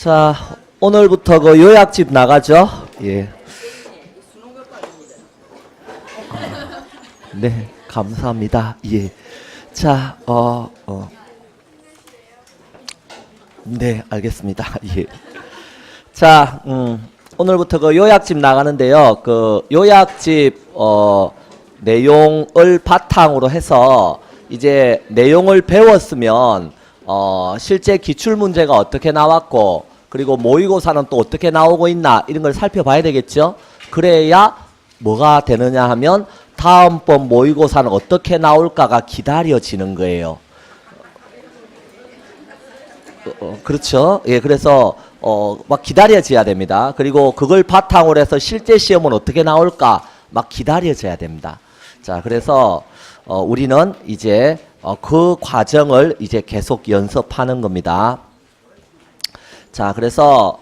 자, 오늘부터 그 요약집 나가죠? 예. 네, 감사합니다. 예. 자, 네, 알겠습니다. 예. 자, 오늘부터 그 요약집 나가는데요. 그 요약집, 내용을 바탕으로 해서 이제 내용을 배웠으면, 실제 기출문제가 어떻게 나왔고, 그리고 모의고사는 또 어떻게 나오고 있나, 이런 걸 살펴봐야 되겠죠? 그래야 뭐가 되느냐 하면, 다음번 모의고사는 어떻게 나올까가 기다려지는 거예요. 그렇죠. 예, 그래서 막 기다려져야 됩니다. 그리고 그걸 바탕으로 해서 실제 시험은 어떻게 나올까 막 기다려져야 됩니다. 자, 그래서 우리는 이제 그 과정을 이제 계속 연습하는 겁니다. 자, 그래서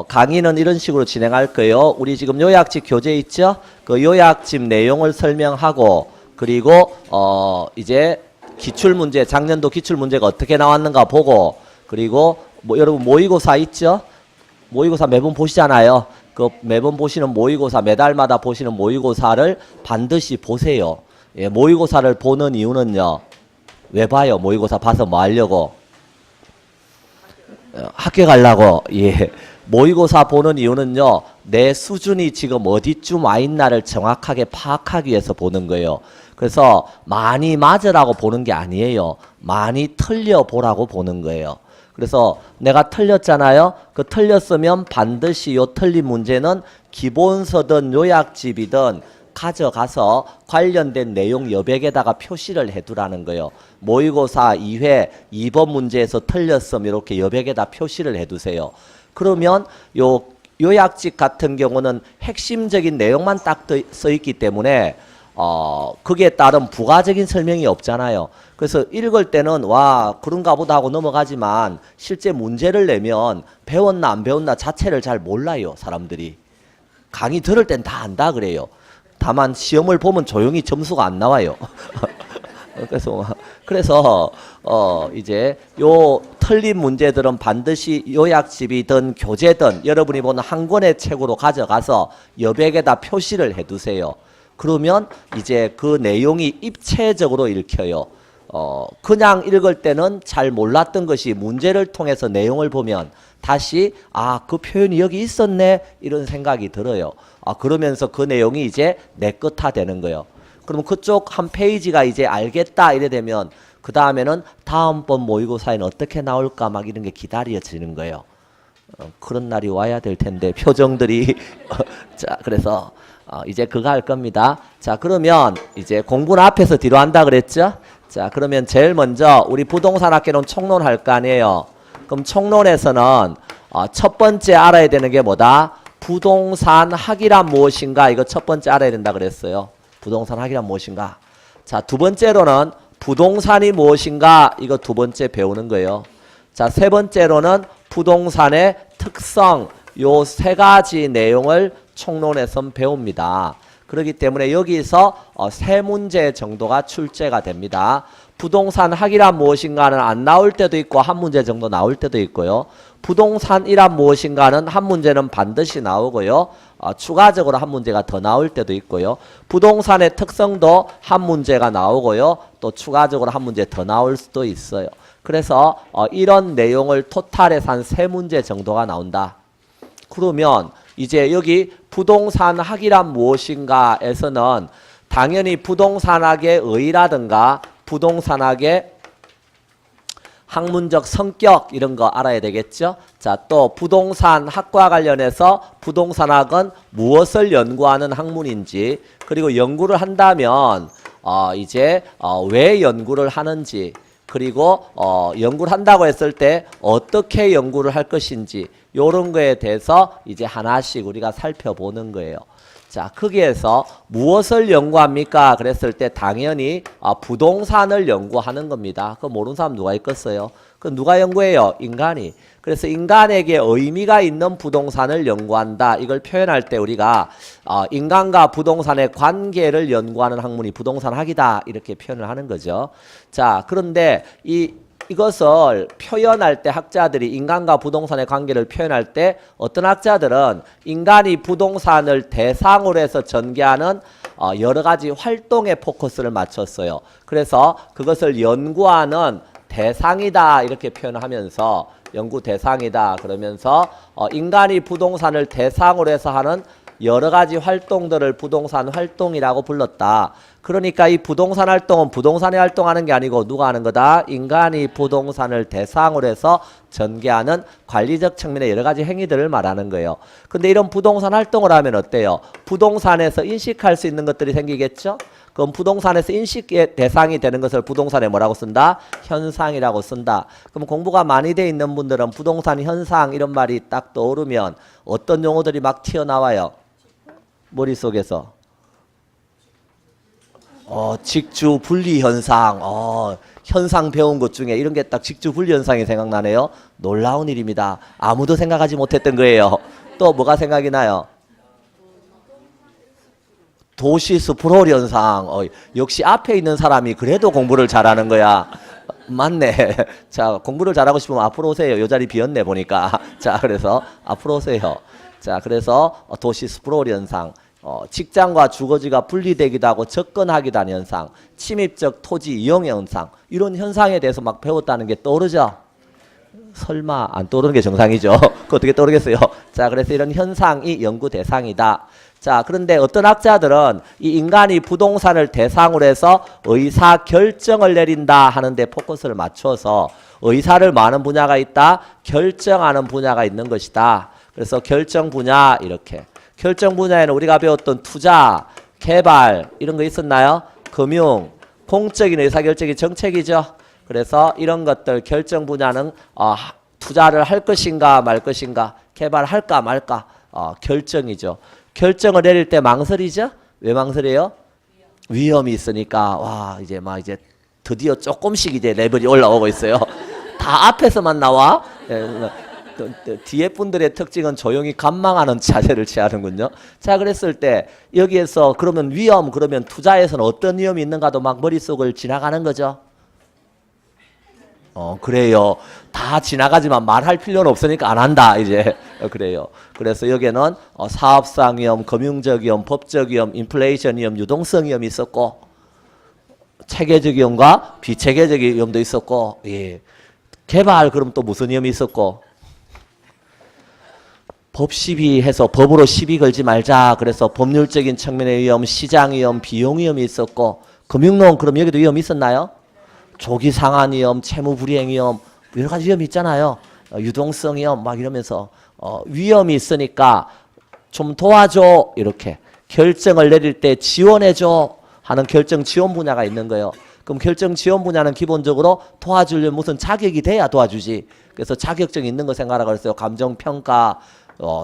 강의는 이런 식으로 진행할 거예요. 우리 지금 요약집 교재 있죠? 그 요약집 내용을 설명하고, 그리고 이제 기출문제, 작년도 기출문제가 어떻게 나왔는가 보고, 그리고 뭐 여러분 모의고사 있죠? 모의고사 매번 보시잖아요. 그 매번 보시는 모의고사, 매달마다 보시는 모의고사를 반드시 보세요. 예, 모의고사를 보는 이유는요. 왜 봐요? 모의고사 봐서 뭐 하려고? 학교 가려고. 예. 모의고사 보는 이유는요. 내 수준이 지금 어디쯤 와 있나를 정확하게 파악하기 위해서 보는 거예요. 그래서 많이 맞으라고 보는 게 아니에요. 많이 틀려보라고 보는 거예요. 그래서 내가 틀렸잖아요. 그 틀렸으면 반드시 요 틀린 문제는 기본서든 요약집이든 가져가서 관련된 내용 여백에다가 표시를 해두라는 거예요. 모의고사 2회 2번 문제에서 틀렸으면 이렇게 여백에다 표시를 해두세요. 그러면 요 요약집 같은 경우는 핵심적인 내용만 딱 써 있기 때문에 거기에 따른 부가적인 설명이 없잖아요. 그래서 읽을 때는 와 그런가 보다 하고 넘어가지만 실제 문제를 내면 배웠나 안 배웠나 자체를 잘 몰라요. 사람들이. 강의 들을 땐 다 안다 그래요. 다만 시험을 보면 조용히 점수가 안 나와요. 그래서 이제 요 틀린 문제들은 반드시 요약집이든 교재든 여러분이 보는 한 권의 책으로 가져가서 여백에다 표시를 해두세요. 그러면 이제 그 내용이 입체적으로 읽혀요. 그냥 읽을 때는 잘 몰랐던 것이 문제를 통해서 내용을 보면 다시 그 표현이 여기 있었네 이런 생각이 들어요. 그러면서 그 내용이 이제 내 것화 되는 거예요. 그럼 그쪽 한 페이지가 이제 알겠다 이래 되면 그 다음에는 다음번 모의고사에는 어떻게 나올까 막 이런 게 기다려지는 거예요. 그런 날이 와야 될 텐데 표정들이 자 그래서 이제 그거 할 겁니다. 자 그러면 이제 공부는 앞에서 뒤로 한다 그랬죠? 자 그러면 제일 먼저 우리 부동산학개론 총론 할 거 아니에요. 그럼 총론에서는 첫 번째 알아야 되는 게 뭐다? 부동산 학이란 무엇인가 이거 첫 번째 알아야 된다 그랬어요. 부동산 학이란 무엇인가? 자 두 번째로는 부동산이 무엇인가 이거 두 번째 배우는 거예요. 자 세 번째로는 부동산의 특성 요 세 가지 내용을 총론에서 배웁니다. 그렇기 때문에 여기서 세 문제 정도가 출제가 됩니다. 부동산 학이란 무엇인가는 안 나올 때도 있고 한 문제 정도 나올 때도 있고요. 부동산이란 무엇인가는 한 문제는 반드시 나오고요. 추가적으로 한 문제가 더 나올 때도 있고요. 부동산의 특성도 한 문제가 나오고요. 또 추가적으로 한 문제 더 나올 수도 있어요. 그래서 이런 내용을 토탈해서 한 세 문제 정도가 나온다. 그러면 이제 여기 부동산학이란 무엇인가에서는 당연히 부동산학의 의의라든가 부동산학의 학문적 성격 이런 거 알아야 되겠죠. 자, 또 부동산학과 관련해서 부동산학은 무엇을 연구하는 학문인지 그리고 연구를 한다면 이제 왜 연구를 하는지 그리고 연구를 한다고 했을 때 어떻게 연구를 할 것인지 요런 거에 대해서 이제 하나씩 우리가 살펴보는 거예요. 자, 거기에서 무엇을 연구합니까? 그랬을 때 당연히 부동산을 연구하는 겁니다. 그거 모르는 사람 누가 있겠어요? 그 누가 연구해요? 인간이. 그래서 인간에게 의미가 있는 부동산을 연구한다. 이걸 표현할 때 우리가 인간과 부동산의 관계를 연구하는 학문이 부동산학이다. 이렇게 표현을 하는 거죠. 자, 그런데 이 이것을 표현할 때 학자들이 인간과 부동산의 관계를 표현할 때 어떤 학자들은 인간이 부동산을 대상으로 해서 전개하는 여러 가지 활동에 포커스를 맞췄어요. 그래서 그것을 연구하는 대상이다 이렇게 표현하면서 연구 대상이다 그러면서 인간이 부동산을 대상으로 해서 하는 여러 가지 활동들을 부동산 활동이라고 불렀다. 그러니까 이 부동산 활동은 부동산이 활동하는 게 아니고 누가 하는 거다? 인간이 부동산을 대상으로 해서 전개하는 관리적 측면의 여러 가지 행위들을 말하는 거예요. 근데 이런 부동산 활동을 하면 어때요? 부동산에서 인식할 수 있는 것들이 생기겠죠? 그럼 부동산에서 인식의 대상이 되는 것을 부동산에 뭐라고 쓴다? 현상이라고 쓴다. 그럼 공부가 많이 돼 있는 분들은 부동산 현상 이런 말이 딱 떠오르면 어떤 용어들이 막 튀어나와요? 머릿속에서. 직주 분리 현상. 현상 배운 것 중에 이런 게 딱 직주 분리 현상이 생각나네요. 놀라운 일입니다. 아무도 생각하지 못했던 거예요. 또 뭐가 생각이 나요? 도시 스프롤 현상. 역시 앞에 있는 사람이 그래도 공부를 잘하는 거야. 맞네. 자, 공부를 잘하고 싶으면 앞으로 오세요. 요 자리 비었네 보니까. 자, 그래서 앞으로 오세요. 자, 그래서 도시 스프롤 현상. 직장과 주거지가 분리되기도 하고 접근하기도 하는 현상, 침입적 토지 이용 현상, 이런 현상에 대해서 막 배웠다는 게 떠오르죠? 설마 안 떠오르는 게 정상이죠. 그 어떻게 떠오르겠어요? 자, 그래서 이런 현상이 연구 대상이다. 자, 그런데 어떤 학자들은 이 인간이 부동산을 대상으로 해서 의사 결정을 내린다 하는데 포커스를 맞춰서 의사를 많은 분야가 있다, 결정하는 분야가 있는 것이다. 그래서 결정 분야 이렇게. 결정 분야에는 우리가 배웠던 투자, 개발 이런 거 있었나요? 금융, 공적인 의사결정이 정책이죠. 그래서 이런 것들 결정 분야는 투자를 할 것인가 말 것인가, 개발할까 말까 결정이죠. 결정을 내릴 때 망설이죠? 왜 망설여요? 위험이 있으니까. 와, 이제 막 이제 드디어 조금씩 이제 레벨이 올라오고 있어요. 다 앞에서만 나와. 뒤에 분들의 특징은 조용히 관망하는 자세를 취하는군요. 자, 그랬을 때 여기에서 그러면 위험, 그러면 투자에서는 어떤 위험이 있는가도 막 머릿속을 지나가는 거죠. 그래요. 다 지나가지만 말할 필요는 없으니까 안 한다 이제. 그래요. 그래서 여기에는 사업상 위험, 금융적 위험, 법적 위험, 인플레이션 위험, 유동성 위험이 있었고, 체계적 위험과 비체계적 위험도 있었고, 예. 개발 그럼 또 무슨 위험이 있었고, 법 시비해서 법으로 시비 걸지 말자. 그래서 법률적인 측면의 위험, 시장 위험, 비용 위험이 있었고, 금융론 그럼 여기도 위험이 있었나요? 조기 상환 위험, 채무 불이행 위험, 여러 가지 위험이 있잖아요. 유동성 위험 막 이러면서 위험이 있으니까 좀 도와줘 이렇게 결정을 내릴 때 지원해줘 하는 결정 지원 분야가 있는 거예요. 그럼 결정 지원 분야는 기본적으로 도와주려면 무슨 자격이 돼야 도와주지. 그래서 자격증이 있는 거 생각하라고 그랬어요. 감정평가,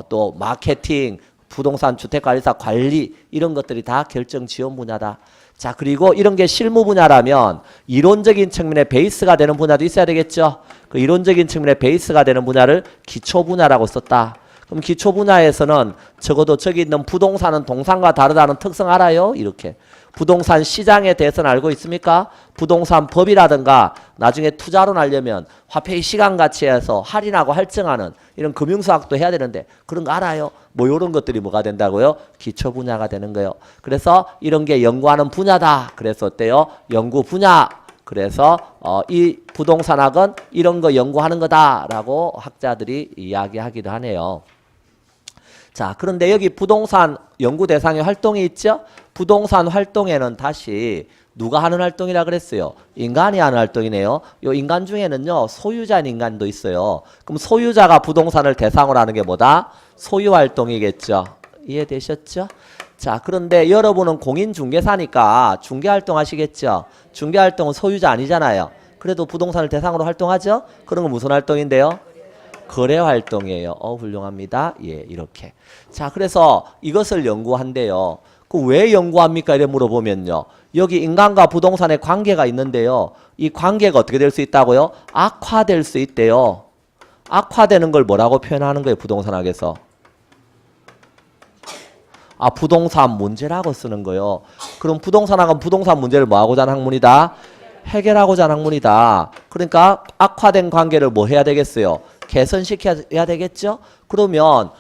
또 마케팅, 부동산 주택관리사 관리 이런 것들이 다 결정 지원 분야다. 자, 그리고 이런 게 실무 분야라면 이론적인 측면의 베이스가 되는 분야도 있어야 되겠죠. 그 이론적인 측면의 베이스가 되는 분야를 기초 분야라고 썼다. 그럼 기초 분야에서는 적어도 저기 있는 부동산은 동산과 다르다는 특성 알아요? 이렇게. 부동산 시장에 대해서는 알고 있습니까? 부동산 법이라든가 나중에 투자로 나려면 화폐의 시간 가치에서 할인하고 할증하는 이런 금융수학도 해야 되는데 그런 거 알아요? 뭐 이런 것들이 뭐가 된다고요? 기초 분야가 되는 거예요. 그래서 이런 게 연구하는 분야다. 그래서 어때요? 연구 분야. 그래서 이 부동산학은 이런 거 연구하는 거다라고 학자들이 이야기하기도 하네요. 자, 그런데 여기 부동산 연구 대상의 활동이 있죠? 부동산 활동에는 다시 누가 하는 활동이라 그랬어요? 인간이 하는 활동이네요. 요 인간 중에는요, 소유자인 인간도 있어요. 그럼 소유자가 부동산을 대상으로 하는 게 뭐다? 소유 활동이겠죠. 이해되셨죠? 자, 그런데 여러분은 공인중개사니까 중개활동 하시겠죠? 중개활동은 소유자 아니잖아요. 그래도 부동산을 대상으로 활동하죠? 그런 건 무슨 활동인데요? 거래 활동이에요. 훌륭합니다. 예, 이렇게. 자, 그래서 이것을 연구한대요. 그 왜 연구합니까? 이래 물어보면요. 여기 인간과 부동산의 관계가 있는데요. 이 관계가 어떻게 될 수 있다고요? 악화될 수 있대요. 악화되는 걸 뭐라고 표현하는 거예요? 부동산학에서. 부동산 문제라고 쓰는 거예요. 그럼 부동산학은 부동산 문제를 뭐하고자 하는 학문이다? 해결하고자 하는 학문이다. 그러니까 악화된 관계를 뭐 해야 되겠어요? 개선시켜야 되겠죠? 그러면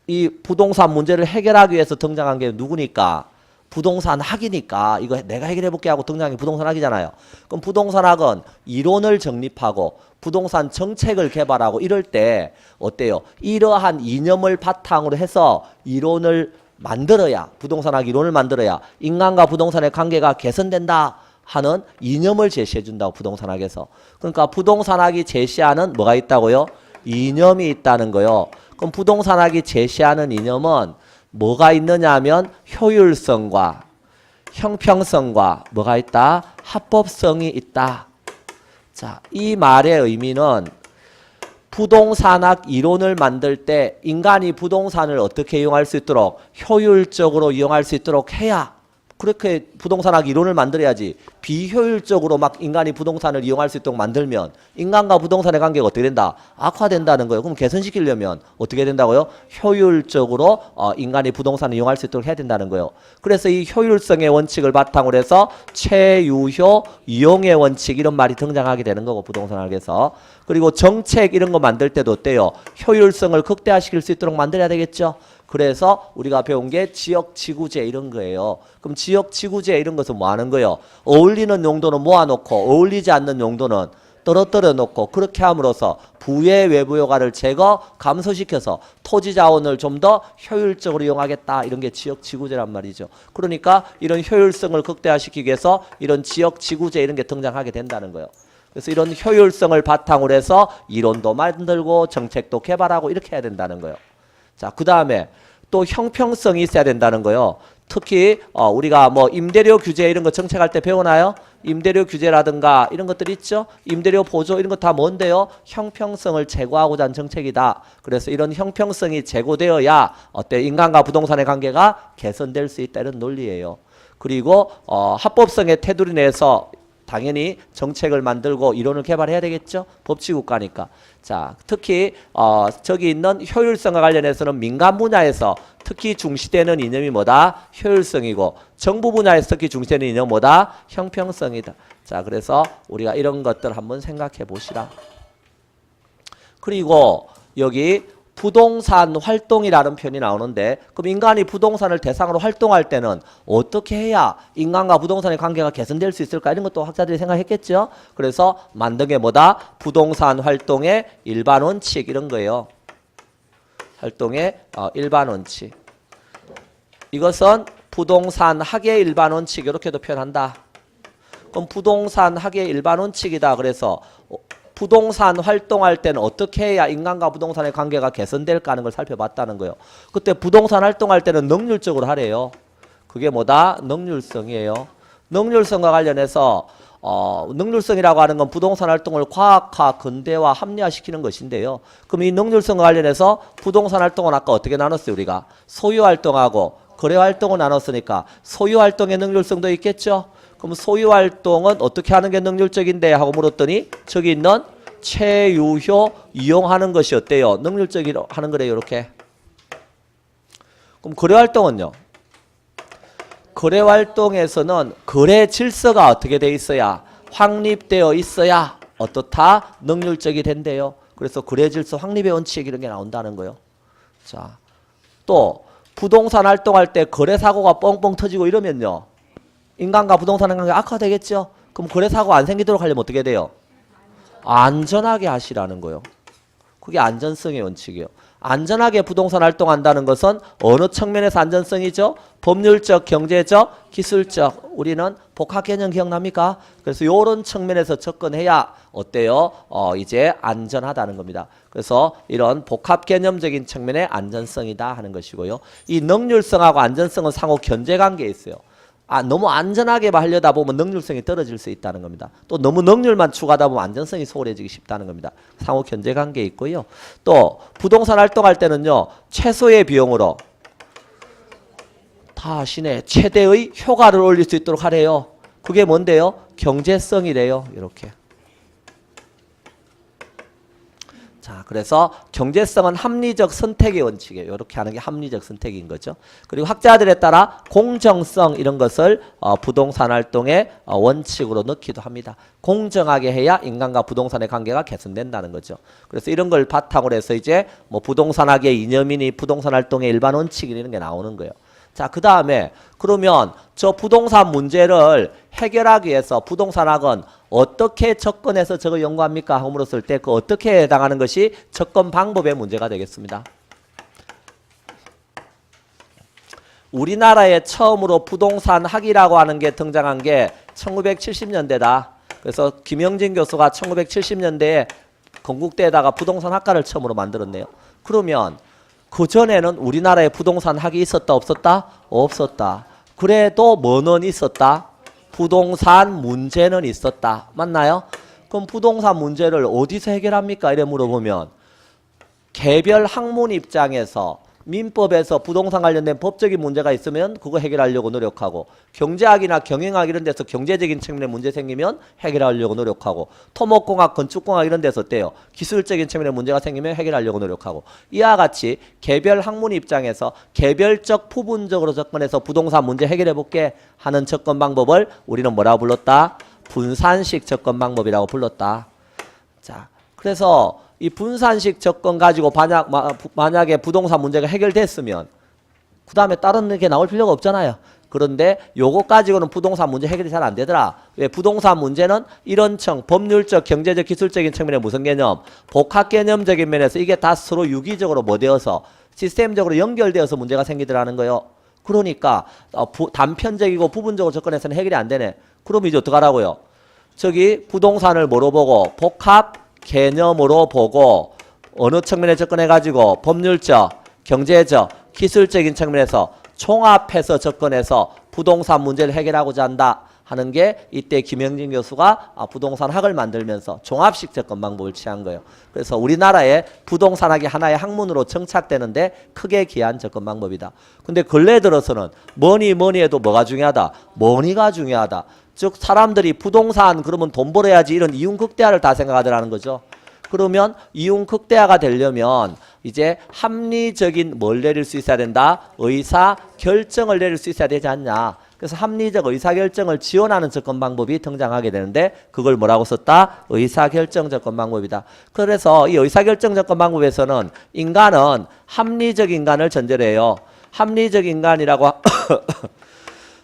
이 부동산 문제를 해결하기 위해서 등장한 게 누구니까? 부동산 학이니까 이거 내가 해결해 볼게 하고 등장한 게 부동산 학이잖아요. 그럼 부동산 학은 이론을 정립하고 부동산 정책을 개발하고 이럴 때 어때요? 이러한 이념을 바탕으로 해서 이론을 만들어야 부동산학 이론을 만들어야 인간과 부동산의 관계가 개선된다 하는 이념을 제시해 준다고 부동산학에서. 그러니까 부동산학이 제시하는 뭐가 있다고요? 이념이 있다는 거요. 그럼 부동산학이 제시하는 이념은 뭐가 있느냐 하면 효율성과 형평성과 뭐가 있다? 합법성이 있다. 자, 이 말의 의미는 부동산학 이론을 만들 때 인간이 부동산을 어떻게 이용할 수 있도록 효율적으로 이용할 수 있도록 해야 그렇게 부동산학 이론을 만들어야지 비효율적으로 막 인간이 부동산을 이용할 수 있도록 만들면 인간과 부동산의 관계가 어떻게 된다? 악화된다는 거예요. 그럼 개선시키려면 어떻게 된다고요? 효율적으로 인간이 부동산을 이용할 수 있도록 해야 된다는 거예요. 그래서 이 효율성의 원칙을 바탕으로 해서 최유효 이용의 원칙 이런 말이 등장하게 되는 거고 부동산학에서. 그리고 정책 이런 거 만들 때도 어때요? 효율성을 극대화시킬 수 있도록 만들어야 되겠죠. 그래서 우리가 배운 게 지역지구제 이런 거예요. 그럼 지역지구제 이런 것은 뭐 하는 거예요? 어울리는 용도는 모아놓고 어울리지 않는 용도는 떨어뜨려 놓고 그렇게 함으로써 부의 외부 효과를 감소시켜서 토지 자원을 좀 더 효율적으로 이용하겠다. 이런 게 지역지구제란 말이죠. 그러니까 이런 효율성을 극대화시키기 위해서 이런 지역지구제 이런 게 등장하게 된다는 거예요. 그래서 이런 효율성을 바탕으로 해서 이론도 만들고 정책도 개발하고 이렇게 해야 된다는 거예요. 자, 그 다음에 또 형평성이 있어야 된다는 거요. 특히 우리가 뭐 임대료 규제 이런 거 정책할 때 배우나요? 임대료 규제라든가 이런 것들 있죠? 임대료 보조 이런 거 다 뭔데요? 형평성을 제고하고자 하는 정책이다. 그래서 이런 형평성이 제고되어야 인간과 부동산의 관계가 개선될 수 있다. 이런 논리예요. 그리고 합법성의 테두리 내에서 당연히 정책을 만들고 이론을 개발해야 되겠죠. 법치국가니까. 자, 특히 저기 있는 효율성과 관련해서는 민간 분야에서 특히 중시되는 이념이 뭐다? 효율성이고 정부 분야에서 특히 중시되는 이념이 뭐다? 형평성이다. 자, 그래서 우리가 이런 것들 한번 생각해 보시라. 그리고 여기 부동산 활동이라는 표현이 나오는데 그럼 인간이 부동산을 대상으로 활동할 때는 어떻게 해야 인간과 부동산의 관계가 개선될 수 있을까? 이런 것도 학자들이 생각했겠죠. 그래서 만든 게 뭐다? 부동산 활동의 일반 원칙 이런 거예요. 활동의 일반 원칙. 이것은 부동산 학의 일반 원칙 이렇게도 표현한다. 그럼 부동산 학의 일반 원칙이다. 그래서 부동산 활동할 때는 어떻게 해야 인간과 부동산의 관계가 개선될까 하는 걸 살펴봤다는 거예요. 그때 부동산 활동할 때는 능률적으로 하래요. 그게 뭐다? 능률성이에요. 능률성과 관련해서 능률성이라고 하는 건 부동산 활동을 과학화, 근대화, 합리화시키는 것인데요. 그럼 이 능률성과 관련해서 부동산 활동은 아까 어떻게 나눴어요? 우리가 소유 활동하고 거래 활동을 나눴으니까 소유 활동의 능률성도 있겠죠. 그럼 소유 활동은 어떻게 하는 게 능률적인데 하고 물었더니 저기 있는 최유효 이용하는 것이 어때요? 능률적으로 하는 거래요. 이렇게. 그럼 거래 활동은요? 거래 활동에서는 거래 질서가 어떻게 돼 있어야 확립되어 있어야 어떻다? 능률적이 된대요. 그래서 거래 질서 확립의 원칙 이런 게 나온다는 거예요. 자, 또 부동산 활동할 때 거래 사고가 뻥뻥 터지고 이러면요. 인간과 부동산의 관계가 악화되겠죠. 그럼 거래 사고 안 생기도록 하려면 어떻게 돼요? 안전하게 하시라는 거예요. 그게 안전성의 원칙이에요. 안전하게 부동산 활동한다는 것은 어느 측면에서 안전성이죠? 법률적, 경제적, 기술적. 우리는 복합 개념 기억납니까? 그래서 이런 측면에서 접근해야 어때요? 이제 안전하다는 겁니다. 그래서 이런 복합 개념적인 측면의 안전성이다 하는 것이고요. 이 능률성하고 안전성은 상호 견제 관계에 있어요. 너무 안전하게만 하려다 보면 능률성이 떨어질 수 있다는 겁니다. 또 너무 능률만 추구하다 보면 안전성이 소홀해지기 쉽다는 겁니다. 상호 견제 관계에 있고요. 또 부동산 활동할 때는요. 최소의 비용으로 다 아시네. 최대의 효과를 올릴 수 있도록 하래요. 그게 뭔데요? 경제성이래요. 이렇게. 자, 그래서 경제성은 합리적 선택의 원칙이에요. 이렇게 하는 게 합리적 선택인 거죠. 그리고 학자들에 따라 공정성 이런 것을 부동산 활동의 원칙으로 넣기도 합니다. 공정하게 해야 인간과 부동산의 관계가 개선된다는 거죠. 그래서 이런 걸 바탕으로 해서 이제 뭐 부동산학의 이념이니 부동산 활동의 일반 원칙 이런 게 나오는 거예요. 자, 그 다음에 그러면 저 부동산 문제를 해결하기 위해서 부동산학은 어떻게 접근해서 저걸 연구합니까? 하고 물었을 때 그 어떻게 해당하는 것이 접근 방법의 문제가 되겠습니다. 우리나라에 처음으로 부동산학이라고 하는 게 등장한 게 1970년대다. 그래서 김영진 교수가 1970년대에 건국대에다가 부동산학과를 처음으로 만들었네요. 그러면 그전에는 우리나라에 부동산학이 있었다 없었다? 없었다. 그래도 뭐는 있었다? 부동산 문제는 있었다. 맞나요? 그럼 부동산 문제를 어디서 해결합니까? 이래 물어보면 개별 학문 입장에서 민법에서 부동산 관련된 법적인 문제가 있으면 그거 해결하려고 노력하고 경제학이나 경영학 이런 데서 경제적인 측면에 문제 생기면 해결하려고 노력하고 토목공학, 건축공학 이런 데서 어때요? 기술적인 측면에 문제가 생기면 해결하려고 노력하고 이와 같이 개별 학문 입장에서 개별적 부분적으로 접근해서 부동산 문제 해결해 볼게 하는 접근 방법을 우리는 뭐라고 불렀다? 분산식 접근 방법이라고 불렀다. 자, 그래서 이 분산식 접근 가지고 만약에 부동산 문제가 해결됐으면 그 다음에 다른 게 나올 필요가 없잖아요. 그런데 요거 가지고는 부동산 문제 해결이 잘 안 되더라. 왜? 부동산 문제는 이런청 법률적, 경제적, 기술적인 측면에 무슨 개념? 복합 개념적인 면에서 이게 다 서로 유기적으로 뭐 되어서 시스템적으로 연결되어서 문제가 생기더라는 거예요. 그러니까 단편적이고 부분적으로 접근해서는 해결이 안 되네. 그럼 이제 어떡하라고요? 저기 부동산을 뭐로 보고 복합 개념으로 보고 어느 측면에 접근해가지고 법률적, 경제적, 기술적인 측면에서 총합해서 접근해서 부동산 문제를 해결하고자 한다 하는 게 이때 김영진 교수가 부동산학을 만들면서 종합식 접근 방법을 취한 거예요. 그래서 우리나라의 부동산학이 하나의 학문으로 정착되는데 크게 기여한 접근 방법이다. 근데 근래 들어서는 뭐니 해도 뭐가 중요하다? 머니가 중요하다. 즉 사람들이 부동산 그러면 돈 벌어야지 이런 이윤극대화를 다 생각하더라는 거죠. 그러면 이윤극대화가 되려면 이제 합리적인 뭘 내릴 수 있어야 된다? 의사결정을 내릴 수 있어야 되지 않냐. 그래서 합리적 의사결정을 지원하는 접근 방법이 등장하게 되는데 그걸 뭐라고 썼다? 의사결정 접근 방법이다. 그래서 이 의사결정 접근 방법에서는 인간은 합리적 인간을 전제로 해요. 합리적 인간이라고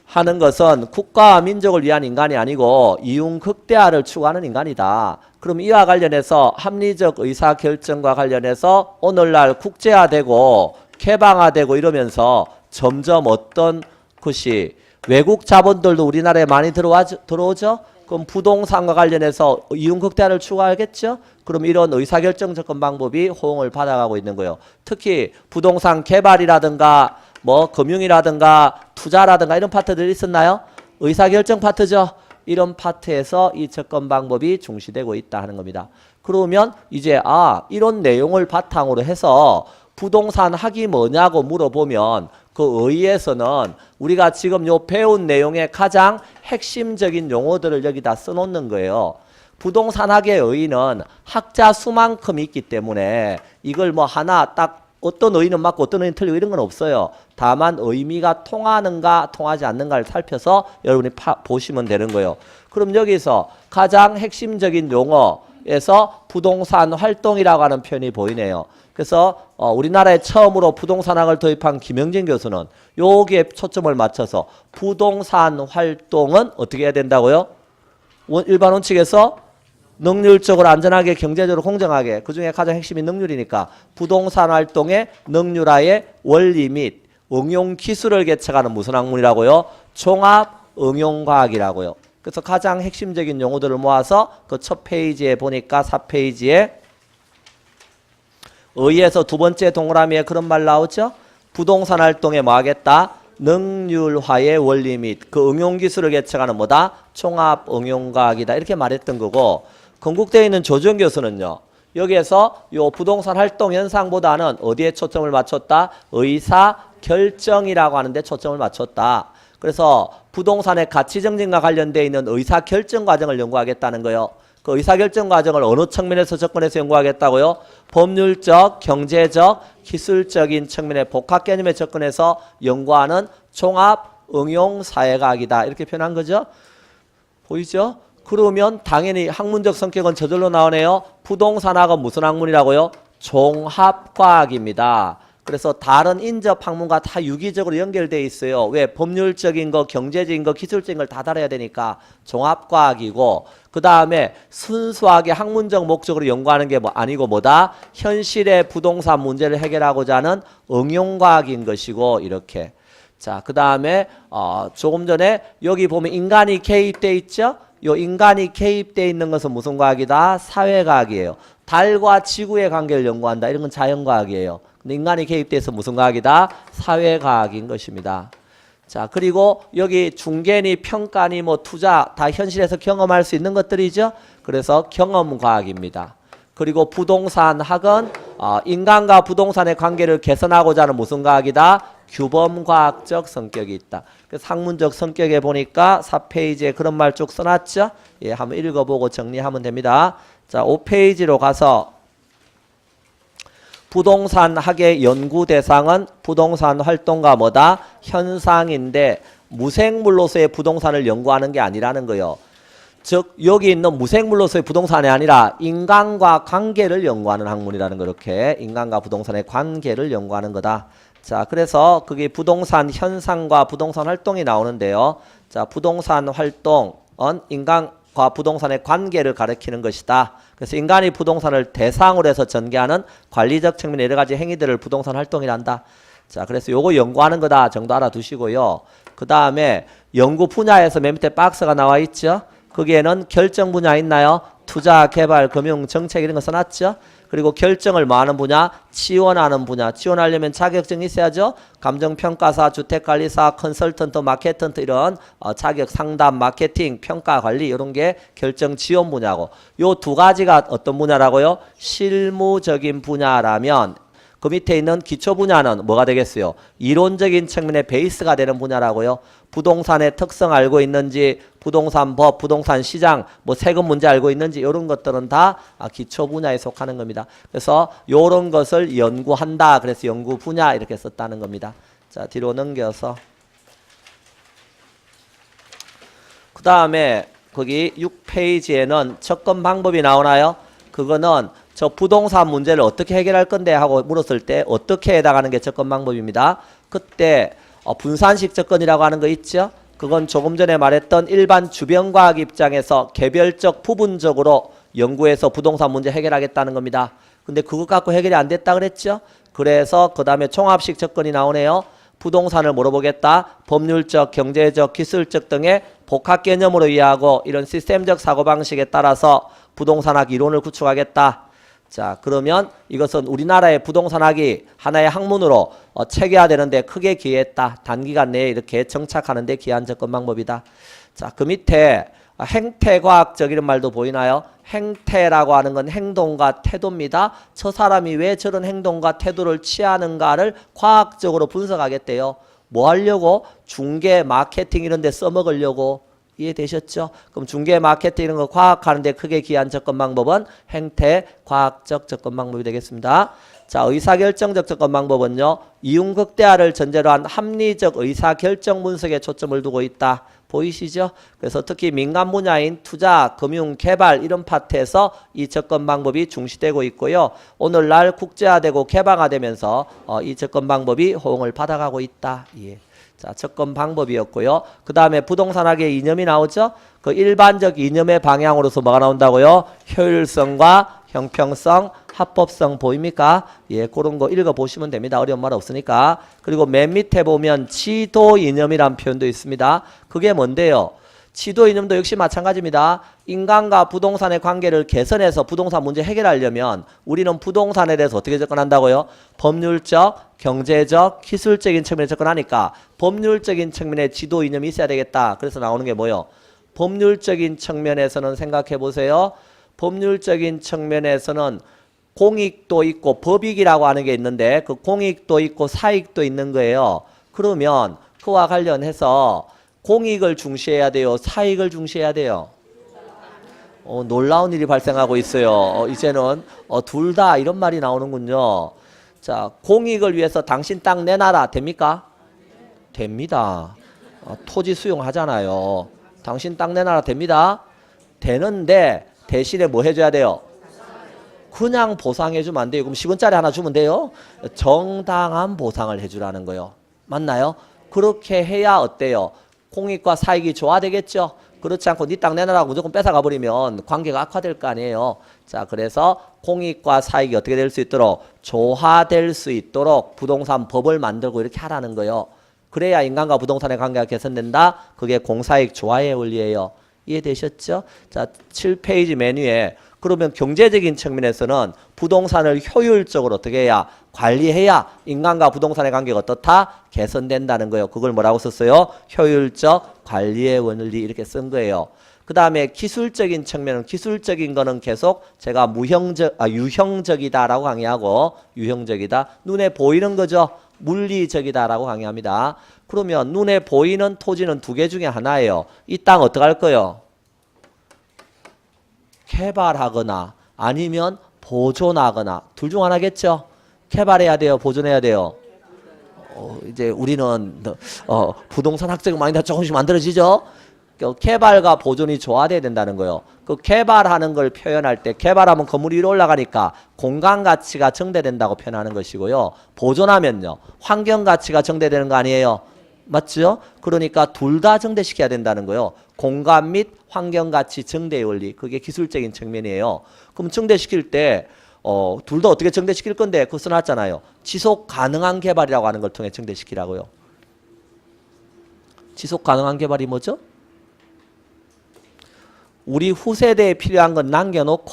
하는 것은 국가와 민족을 위한 인간이 아니고 이윤극대화를 추구하는 인간이다. 그럼 이와 관련해서 합리적 의사결정과 관련해서 오늘날 국제화되고 개방화되고 이러면서 점점 어떤 것이 외국 자본들도 우리나라에 많이 들어오죠? 그럼 부동산과 관련해서 이윤극대화를 추구하겠죠? 그럼 이런 의사결정 접근 방법이 호응을 받아가고 있는 거예요. 특히 부동산 개발이라든가 뭐 금융이라든가 투자라든가 이런 파트들이 있었나요? 의사결정 파트죠. 이런 파트에서 이 접근 방법이 중시되고 있다 하는 겁니다. 그러면 이제 이런 내용을 바탕으로 해서 부동산 학이 뭐냐고 물어보면 그 의의에서는 우리가 지금 요 배운 내용의 가장 핵심적인 용어들을 여기다 써놓는 거예요. 부동산학의 의의는 학자 수만큼 있기 때문에 이걸 뭐 하나 딱 어떤 의의는 맞고 어떤 의의는 틀리고 이런 건 없어요. 다만 의미가 통하는가 통하지 않는가를 살펴서 여러분이 보시면 되는 거예요. 그럼 여기서 가장 핵심적인 용어에서 부동산 활동이라고 하는 표현이 보이네요. 그래서 우리나라에 처음으로 부동산학을 도입한 김영진 교수는 여기에 초점을 맞춰서 부동산 활동은 어떻게 해야 된다고요? 일반 원칙에서 능률적으로 안전하게 경제적으로 공정하게 그중에 가장 핵심이 능률이니까 부동산 활동의 능률화의 원리 및 응용 기술을 개척하는 무슨 학문이라고요? 종합 응용과학이라고요. 그래서 가장 핵심적인 용어들을 모아서 그 첫 페이지에 보니까 4페이지에 의에서 두 번째 동그라미에 그런 말 나오죠? 부동산 활동에 뭐 하겠다? 능률화의 원리 및 그 응용 기술을 개척하는 뭐다? 종합 응용과학이다. 이렇게 말했던 거고 건국대에 있는 조정 교수는요. 여기에서 요 부동산 활동 현상보다는 어디에 초점을 맞췄다? 의사 결정이라고 하는데 초점을 맞췄다. 그래서 부동산의 가치 정진과 관련되어 있는 의사 결정 과정을 연구하겠다는 거예요. 그 의사 결정 과정을 어느 측면에서 접근해서 연구하겠다고요? 법률적, 경제적, 기술적인 측면의 복합 개념에 접근해서 연구하는 종합 응용 사회과학이다. 이렇게 표현한 거죠. 보이죠? 그러면 당연히 학문적 성격은 저절로 나오네요. 부동산학은 무슨 학문이라고요? 종합과학입니다. 그래서 다른 인접 학문과 다 유기적으로 연결되어 있어요. 왜? 법률적인 거, 경제적인 거, 기술적인 걸 다 다뤄야 되니까 종합과학이고, 그 다음에 순수하게 학문적 목적으로 연구하는 게 아니고 뭐다? 현실의 부동산 문제를 해결하고자 하는 응용과학인 것이고, 이렇게. 자, 그 다음에 조금 전에 여기 보면 인간이 개입돼 있죠? 요 인간이 개입돼 있는 것은 무슨 과학이다? 사회과학이에요. 달과 지구의 관계를 연구한다. 이런 건 자연과학이에요. 근데 인간이 개입돼서 무슨 과학이다? 사회과학인 것입니다. 자, 그리고 여기 중개니 평가니 뭐 투자 다 현실에서 경험할 수 있는 것들이죠. 그래서 경험과학입니다. 그리고 부동산학은 인간과 부동산의 관계를 개선하고자 하는 무슨 과학이다? 규범과학적 성격이 있다. 그래서 학문적 성격에 보니까 4페이지에 그런 말 쭉 써놨죠. 예, 한번 읽어보고 정리하면 됩니다. 자, 5페이지로 가서 부동산학의 연구 대상은 부동산 활동가 뭐다? 현상인데 무생물로서의 부동산을 연구하는 게 아니라는 거예요. 즉 여기 있는 무생물로서의 부동산이 아니라 인간과 관계를 연구하는 학문이라는 거. 이렇게 인간과 부동산의 관계를 연구하는 거다. 자, 그래서 그게 부동산 현상과 부동산 활동이 나오는데요. 자, 부동산 활동은 인간과 부동산의 관계를 가리키는 것이다. 그래서 인간이 부동산을 대상으로 해서 전개하는 관리적 측면의 여러 가지 행위들을 부동산 활동이란다. 자, 그래서 요거 연구하는 거다 정도 알아두시고요. 그 다음에 연구 분야에서 맨 밑에 박스가 나와 있죠. 거기에는 결정 분야 있나요? 투자, 개발, 금융, 정책 이런 거 써놨죠. 그리고 결정을 뭐 하는 분야? 지원하는 분야. 지원하려면 자격증이 있어야죠. 감정평가사, 주택관리사, 컨설턴트, 마케턴트 이런 자격 상담, 마케팅, 평가, 관리 이런 게 결정 지원 분야고, 요 두 가지가 어떤 분야라고요? 실무적인 분야라면 그 밑에 있는 기초 분야는 뭐가 되겠어요? 이론적인 측면의 베이스가 되는 분야라고요. 부동산의 특성 알고 있는지, 부동산 법, 부동산 시장, 뭐 세금 문제 알고 있는지 이런 것들은 다 기초 분야에 속하는 겁니다. 그래서 이런 것을 연구한다. 그래서 연구 분야 이렇게 썼다는 겁니다. 자, 뒤로 넘겨서 그 다음에 거기 6페이지에는 접근 방법이 나오나요? 그거는 저 부동산 문제를 어떻게 해결할 건데 하고 물었을 때 어떻게 해당하는 게 접근 방법입니다. 그때 분산식 접근이라고 하는 거 있죠. 그건 조금 전에 말했던 일반 주변과학 입장에서 개별적 부분적으로 연구해서 부동산 문제 해결하겠다는 겁니다. 근데 그것 갖고 해결이 안 됐다 그랬죠. 그래서 그 다음에 종합식 접근이 나오네요. 부동산을 물어보겠다. 법률적, 경제적, 기술적 등의 복합 개념으로 이해하고 이런 시스템적 사고방식에 따라서 부동산학 이론을 구축하겠다. 자, 그러면 이것은 우리나라의 부동산학이 하나의 학문으로 체계화되는데 크게 기여했다. 단기간 내에 이렇게 정착하는 데 기여한 접근 방법이다. 자, 그 밑에 행태과학적 이런 말도 보이나요? 행태라고 하는 건 행동과 태도입니다. 저 사람이 왜 저런 행동과 태도를 취하는가를 과학적으로 분석하겠대요. 뭐 하려고? 중개, 마케팅 이런 데 써먹으려고. 이해되셨죠? 그럼 중개 마케팅 이런 거 과학하는데 크게 기여한 접근 방법은 행태 과학적 접근 방법이 되겠습니다. 자, 의사결정적 접근 방법은요. 이윤극대화를 전제로 한 합리적 의사결정 분석에 초점을 두고 있다. 보이시죠? 그래서 특히 민간 분야인 투자, 금융, 개발 이런 파트에서 이 접근 방법이 중시되고 있고요. 오늘날 국제화되고 개방화되면서 이 접근 방법이 호응을 받아가고 있다. 예. 자, 접근 방법이었고요. 그 다음에 부동산학의 이념이 나오죠. 그 일반적 이념의 방향으로서 뭐가 나온다고요? 효율성과 형평성, 합법성 보입니까? 예, 그런 거 읽어보시면 됩니다. 어려운 말 없으니까. 그리고 맨 밑에 보면 지도 이념이란 표현도 있습니다. 그게 뭔데요? 지도 이념도 역시 마찬가지입니다. 인간과 부동산의 관계를 개선해서 부동산 문제 해결하려면 우리는 부동산에 대해서 어떻게 접근한다고요? 법률적, 경제적, 기술적인 측면에 접근하니까 법률적인 측면에 지도 이념이 있어야 되겠다. 그래서 나오는 게 뭐요? 법률적인 측면에서는 생각해 보세요. 법률적인 측면에서는 공익도 있고 법익이라고 하는 게 있는데 그 공익도 있고 사익도 있는 거예요. 그러면 그와 관련해서 공익을 중시해야 돼요? 사익을 중시해야 돼요? 놀라운 일이 발생하고 있어요. 이제는 둘 다 이런 말이 나오는군요. 자, 공익을 위해서 당신 땅 내놔라. 됩니까? 됩니다. 토지 수용하잖아요. 당신 땅 내놔라. 됩니다. 되는데 대신에 뭐 해줘야 돼요? 그냥 보상해주면 안 돼요. 그럼 10원짜리 하나 주면 돼요? 정당한 보상을 해주라는 거예요. 맞나요? 그렇게 해야 어때요? 공익과 사익이 조화되겠죠? 그렇지 않고 네 땅 내놔라고 무조건 뺏어가 버리면 관계가 악화될 거 아니에요. 자, 그래서 공익과 사익이 어떻게 될 수 있도록 조화될 수 있도록 부동산 법을 만들고 이렇게 하라는 거예요. 그래야 인간과 부동산의 관계가 개선된다. 그게 공사익 조화의 원리예요. 이해되셨죠? 자, 7페이지 메뉴에 그러면 경제적인 측면에서는 부동산을 효율적으로 어떻게 해야 관리해야 인간과 부동산의 관계가 어떻다? 개선된다는 거예요. 그걸 뭐라고 썼어요? 효율적 관리의 원리 이렇게 쓴 거예요. 그 다음에 기술적인 측면은 기술적인 거는 계속 제가 유형적이다라고 강의하고 유형적이다. 눈에 보이는 거죠. 물리적이다라고 강의합니다. 그러면 눈에 보이는 토지는 두 개 중에 하나예요. 이 땅 어떡할 거예요? 개발하거나 아니면 보존하거나 둘 중 하나겠죠. 개발해야 돼요. 보존해야 돼요. 이제 우리는 부동산 학적 마인드가 조금씩 만들어지죠. 개발과 보존이 조화돼야 된다는 거예요. 그 개발하는 걸 표현할 때 개발하면 건물이 위로 올라가니까 공간 가치가 증대된다고 표현하는 것이고요. 보존하면요. 환경 가치가 증대되는 거 아니에요. 맞죠? 그러니까 둘 다 증대시켜야 된다는 거예요. 공간 및 환경 가치 증대의 원리. 그게 기술적인 측면이에요. 그럼 증대시킬 때 둘 다 어떻게 증대시킬 건데 그거 써놨잖아요. 지속 가능한 개발이라고 하는 걸 통해 증대시키라고요. 지속 가능한 개발이 뭐죠? 우리 후세대에 필요한 건 남겨놓고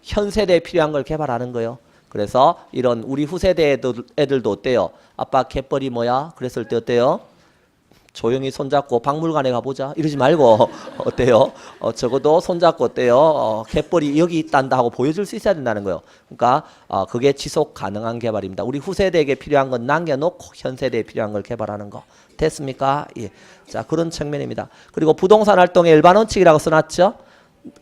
현 세대에 필요한 걸 개발하는 거예요. 그래서 이런 우리 후세대 애들도 어때요? 아빠 갯벌이 뭐야? 그랬을 때 어때요? 조용히 손잡고 박물관에 가보자 이러지 말고 어때요? 적어도 손잡고 어때요? 갯벌이 여기 있단다 하고 보여줄 수 있어야 된다는 거예요. 그러니까 그게 지속 가능한 개발입니다. 우리 후세대에게 필요한 건 남겨놓고 현 세대에 필요한 걸 개발하는 거. 됐습니까? 예. 자, 그런 측면입니다. 그리고 부동산 활동의 일반 원칙이라고 써놨죠?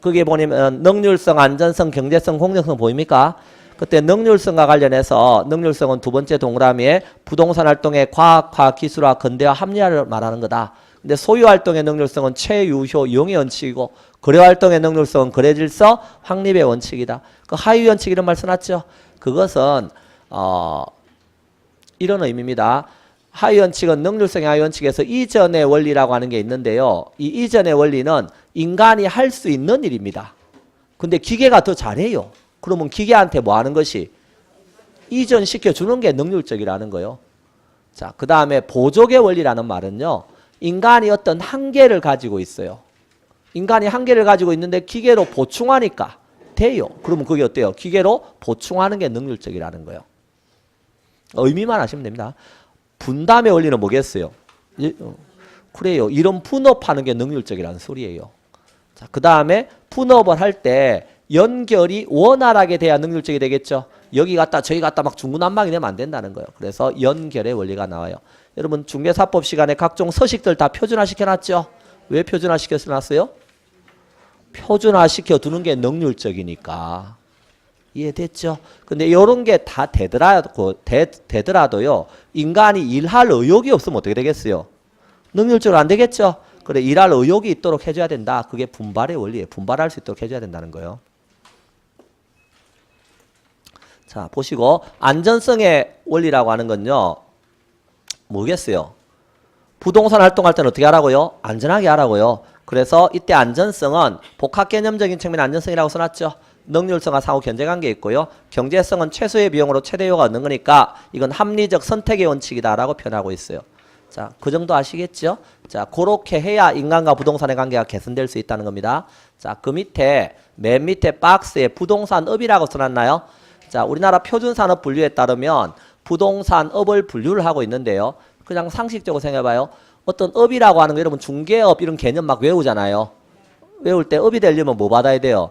그게 보면 능률성, 안전성, 경제성, 공정성 보입니까? 그때 능률성과 관련해서 능률성은 두 번째 동그라미에 부동산 활동의 과학화, 기술화, 근대화, 합리화를 말하는 거다. 근데 소유 활동의 능률성은 최유효, 용의 원칙이고 거래 활동의 능률성은 거래 질서, 확립의 원칙이다. 그 하위 원칙 이런 말 써놨죠? 그것은 이런 의미입니다. 하위 원칙은 능률성의 하위 원칙에서 이전의 원리라고 하는 게 있는데요. 이 이전의 원리는 인간이 할 수 있는 일입니다. 근데 기계가 더 잘해요. 그러면 기계한테 뭐 하는 것이 이전시켜주는 게 능률적이라는 거예요. 자, 그 다음에 보족의 원리라는 말은요. 인간이 어떤 한계를 가지고 있어요. 인간이 한계를 가지고 있는데 기계로 보충하니까 돼요. 그러면 그게 어때요? 기계로 보충하는 게 능률적이라는 거예요. 의미만 하시면 됩니다. 분담의 원리는 뭐겠어요? 그래요. 이런 분업하는 게 능률적이라는 소리예요. 자, 그 다음에 분업을 할 때 연결이 원활하게 돼야 능률적이 되겠죠. 여기 갔다 저기 갔다 막 중구난방이 되면 안 된다는 거예요. 그래서 연결의 원리가 나와요. 여러분 중개사법 시간에 각종 서식들 다 표준화 시켜놨죠. 왜 표준화 시켜놨어요? 표준화 시켜두는 게 능률적이니까. 이해됐죠? 근데 이런 게 다 되더라도요. 인간이 일할 의욕이 없으면 어떻게 되겠어요? 능률적으로 안 되겠죠? 그래, 일할 의욕이 있도록 해줘야 된다. 그게 분발의 원리예요. 분발할 수 있도록 해줘야 된다는 거예요. 자, 보시고 안전성의 원리라고 하는 건요. 뭐겠어요? 부동산 활동할 때는 어떻게 하라고요? 안전하게 하라고요. 그래서 이때 안전성은 복합 개념적인 측면 안전성이라고 써놨죠. 능률성과 상호 견제관계 있고요. 경제성은 최소의 비용으로 최대 효과가 얻는 거니까 이건 합리적 선택의 원칙이다라고 표현하고 있어요. 자, 그 정도 아시겠죠? 자, 그렇게 해야 인간과 부동산의 관계가 개선될 수 있다는 겁니다. 자, 그 밑에 맨 밑에 박스에 부동산업이라고 써놨나요? 자, 우리나라 표준산업 분류에 따르면 부동산업을 분류를 하고 있는데요. 그냥 상식적으로 생각해봐요. 어떤 업이라고 하는 거 여러분 중개업 이런 개념 막 외우잖아요. 외울 때 업이 되려면 뭐 받아야 돼요?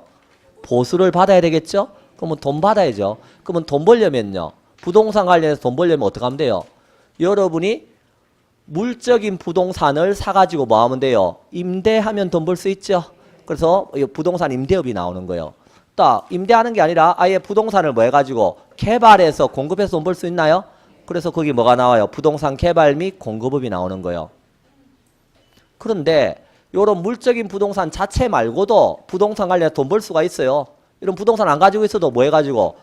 보수를 받아야 되겠죠? 그러면 돈 받아야죠. 그러면 돈 벌려면요. 부동산 관련해서 돈 벌려면 어떻게 하면 돼요? 여러분이 물적인 부동산을 사가지고 뭐 하면 돼요? 임대하면 돈 벌 수 있죠? 그래서 이 부동산 임대업이 나오는 거예요. 딱 임대하는 게 아니라 아예 부동산을 뭐 해가지고 개발해서 공급해서 돈 벌 수 있나요? 그래서 거기 뭐가 나와요? 부동산 개발 및 공급업이 나오는 거예요. 그런데 이런 물적인 부동산 자체 말고도 부동산 관련해서 돈 벌 수가 있어요. 이런 부동산 안 가지고 있어도 뭐 해가지고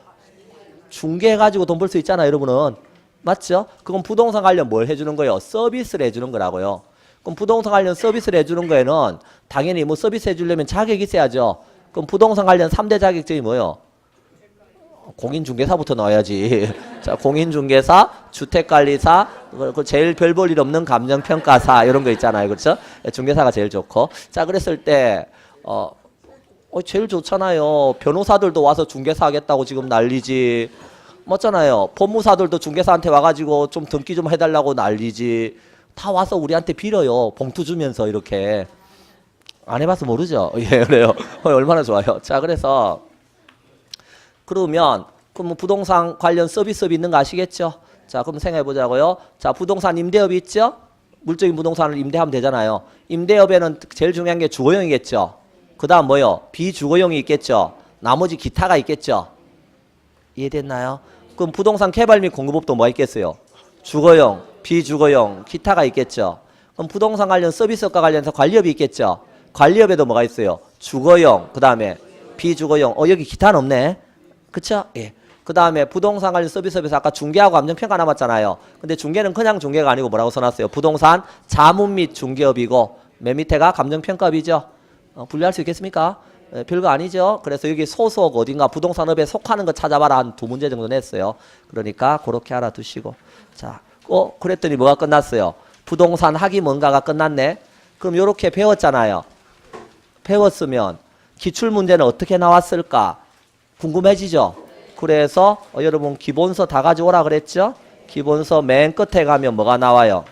중개해가지고 돈 벌 수 있잖아요, 여러분은. 맞죠? 그건 부동산 관련 뭘 해주는 거예요? 서비스를 해주는 거라고요. 그럼 부동산 관련 서비스를 해주는 거에는 당연히 뭐 서비스 해주려면 자격이 있어야죠. 그럼 부동산 관련 3대 자격증이 뭐예요? 공인중개사부터 넣어야지. 자, 공인중개사, 주택관리사, 그 제일 별 볼 일 없는 감정평가사 이런 거 있잖아요, 그렇죠? 중개사가 제일 좋고. 자, 그랬을 때 제일 좋잖아요. 변호사들도 와서 중개사 하겠다고 지금 난리지. 맞잖아요. 법무사들도 중개사한테 와가지고 좀 등기 좀 해달라고 난리지. 다 와서 우리한테 빌어요. 봉투 주면서 이렇게. 안 해봐서 모르죠. 예, 그래요. 얼마나 좋아요. 자, 그래서 그러면 그럼 부동산 관련 서비스업이 있는 거 아시겠죠? 자, 그럼 생각해 보자고요. 자, 부동산 임대업이 있죠? 물적인 부동산을 임대하면 되잖아요. 임대업에는 제일 중요한 게 주거용이겠죠. 그 다음 뭐요? 비주거용이 있겠죠. 나머지 기타가 있겠죠. 이해됐나요? 그럼 부동산 개발 및 공급업도 뭐가 있겠어요? 주거용, 비주거용, 기타가 있겠죠. 그럼 부동산 관련 서비스업과 관련해서 관리업이 있겠죠. 관리업에도 뭐가 있어요? 주거용, 그 다음에 비주거용. 여기 기타는 없네. 그쵸? 예. 그 다음에 부동산 관련 서비스업에서 아까 중개하고 감정평가 남았잖아요. 근데 중개는 그냥 중개가 아니고 뭐라고 써놨어요? 부동산 자문 및 중개업이고 맨 밑에가 감정평가업이죠. 분류할 수 있겠습니까? 별거 아니죠. 그래서 여기 소속 어딘가 부동산업에 속하는 거 찾아봐라 한 2문제 정도 냈어요. 그러니까 그렇게 알아두시고. 자, 그랬더니 뭐가 끝났어요? 부동산 학위 뭔가가 끝났네. 그럼 요렇게 배웠잖아요. 배웠으면 기출문제는 어떻게 나왔을까? 궁금해지죠? 그래서 여러분 기본서 다 가져오라 그랬죠? 기본서 맨 끝에 가면 뭐가 나와요?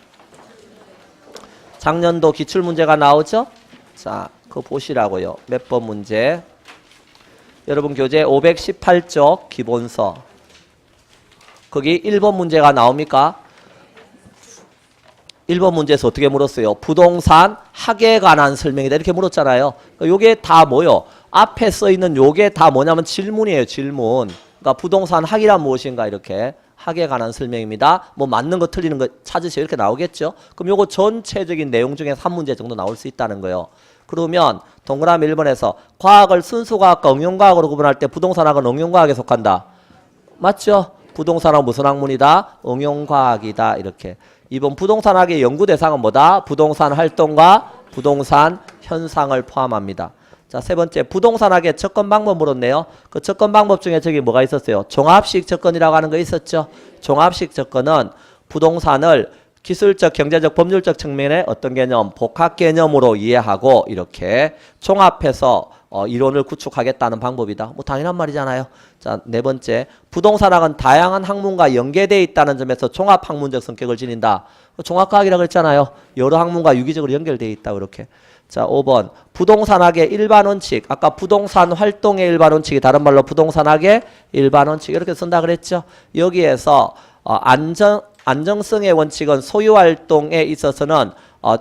작년도 기출문제가 나오죠? 자, 그거 보시라고요. 몇 번 문제? 여러분 교재 518쪽 기본서. 거기 1번 문제가 나옵니까? 1번 문제에서 어떻게 물었어요? 부동산 학에 관한 설명이다 이렇게 물었잖아요. 요게 다 뭐요? 앞에 써 있는 요게 다 뭐냐면 질문이에요. 질문. 그러니까 부동산 학이란 무엇인가 이렇게 학에 관한 설명입니다. 뭐 맞는 거 틀리는 거 찾으세요. 이렇게 나오겠죠. 그럼 요거 전체적인 내용 중에 3문제 정도 나올 수 있다는 거예요. 그러면 동그라미 1번에서 과학을 순수과학과 응용과학으로 구분할 때 부동산학은 응용과학에 속한다. 맞죠? 부동산학은 무슨 학문이다? 응용과학이다. 이렇게. 2번 부동산학의 연구 대상은 뭐다? 부동산 활동과 부동산 현상을 포함합니다. 자, 세 번째 부동산학의 접근 방법 물었네요. 그 접근 방법 중에 저기 뭐가 있었어요? 종합식 접근이라고 하는 거 있었죠? 종합식 접근은 부동산을 기술적, 경제적, 법률적 측면의 어떤 개념, 복합 개념으로 이해하고 이렇게 종합해서 이론을 구축하겠다는 방법이다. 뭐 당연한 말이잖아요. 자, 네 번째 부동산학은 다양한 학문과 연계되어 있다는 점에서 종합학문적 성격을 지닌다. 종합과학이라고 했잖아요. 여러 학문과 유기적으로 연결되어 있다. 그렇게. 자, 5번 부동산학의 일반 원칙. 아까 부동산 활동의 일반 원칙이 다른 말로 부동산학의 일반 원칙 이렇게 쓴다 그랬죠. 여기에서 안정성의 원칙은 소유활동에 있어서는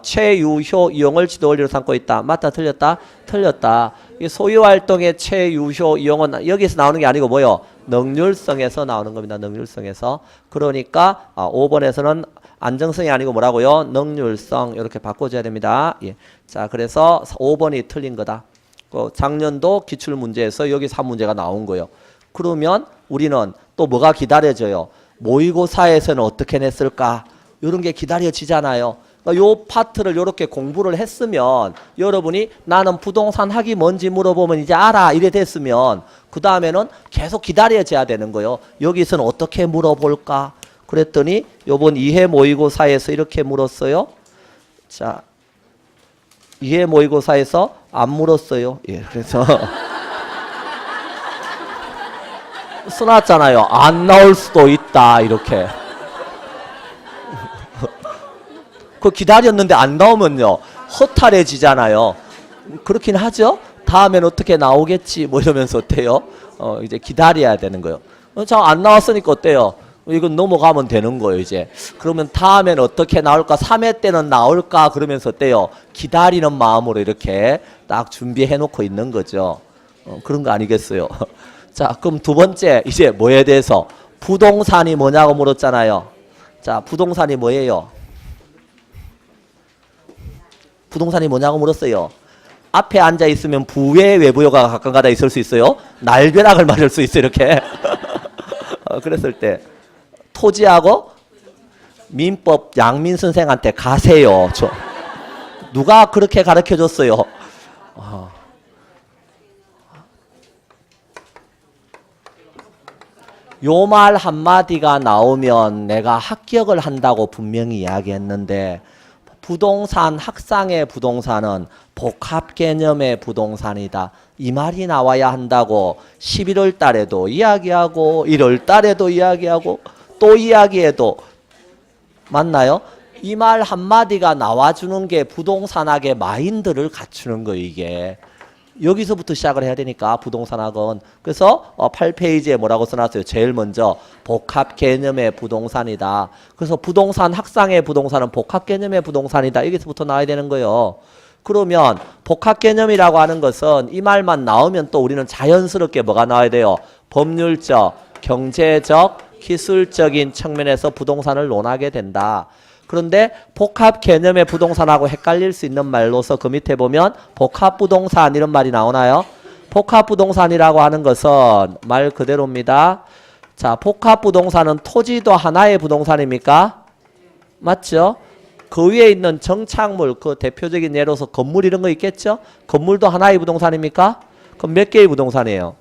최유효 이용을 지도 원리로 삼고 있다. 맞다 틀렸다? 틀렸다. 이 소유활동의 최유효 이용은 여기서 나오는 게 아니고 뭐요? 능률성에서 나오는 겁니다. 능률성에서. 그러니까 5번에서는 안정성이 아니고 뭐라고요? 능률성 이렇게 바꿔줘야 됩니다. 예. 자, 그래서 5번이 틀린 거다. 작년도 기출문제에서 여기 3문제가 나온 거예요. 그러면 우리는 또 뭐가 기다려져요? 모의고사에서는 어떻게 냈을까? 이런 게 기다려지잖아요. 그러니까 요 파트를 이렇게 공부를 했으면 여러분이 나는 부동산 학이 뭔지 물어보면 이제 알아 이래 됐으면 그 다음에는 계속 기다려져야 되는 거예요. 여기서는 어떻게 물어볼까? 그랬더니 요번 2회 모의고사에서 이렇게 물었어요. 자, 2회 모의고사에서 안 물었어요. 예, 그래서 써놨잖아요. 안 나올 수도 있다 이렇게. 그 기다렸는데 안 나오면요 허탈해지잖아요. 그렇긴 하죠. 다음엔 어떻게 나오겠지 뭐 이러면서 어때요? 이제 기다려야 되는 거예요. 자, 안 나왔으니까 어때요? 이건 넘어가면 되는 거예요, 이제. 그러면 다음엔 어떻게 나올까? 3회 때는 나올까? 그러면서 어때요? 기다리는 마음으로 이렇게 딱 준비해 놓고 있는 거죠. 그런 거 아니겠어요? 자, 그럼 두 번째, 이제 뭐에 대해서? 부동산이 뭐냐고 물었잖아요. 자, 부동산이 뭐예요? 부동산이 뭐냐고 물었어요. 앞에 앉아 있으면 부외 외부효가 가끔가다 있을 수 있어요. 날벼락을 맞을 수 있어요, 이렇게. 그랬을 때 토지하고 민법 양민 선생한테 가세요. 누가 그렇게 가르쳐 줬어요? 요 말 한마디가 나오면 내가 합격을 한다고 분명히 이야기했는데, 부동산, 학상의 부동산은 복합 개념의 부동산이다. 이 말이 나와야 한다고 11월 달에도 이야기하고 1월 달에도 이야기하고 또 이야기해도 맞나요? 이 말 한마디가 나와주는 게 부동산학의 마인드를 갖추는 거예요, 이게. 여기서부터 시작을 해야 되니까 부동산학은. 그래서 8페이지에 뭐라고 써놨어요? 제일 먼저 복합 개념의 부동산이다. 그래서 부동산 학상의 부동산은 복합 개념의 부동산이다. 여기서부터 나와야 되는 거예요. 그러면 복합 개념이라고 하는 것은 이 말만 나오면 또 우리는 자연스럽게 뭐가 나와야 돼요? 법률적, 경제적, 기술적인 측면에서 부동산을 논하게 된다. 그런데 복합 개념의 부동산하고 헷갈릴 수 있는 말로서 그 밑에 보면 복합부동산 이런 말이 나오나요? 복합부동산이라고 하는 것은 말 그대로입니다. 자, 복합부동산은 토지도 하나의 부동산입니까? 맞죠? 그 위에 있는 정착물, 그 대표적인 예로서 건물 이런 거 있겠죠? 건물도 하나의 부동산입니까? 그럼 몇 개의 부동산이에요?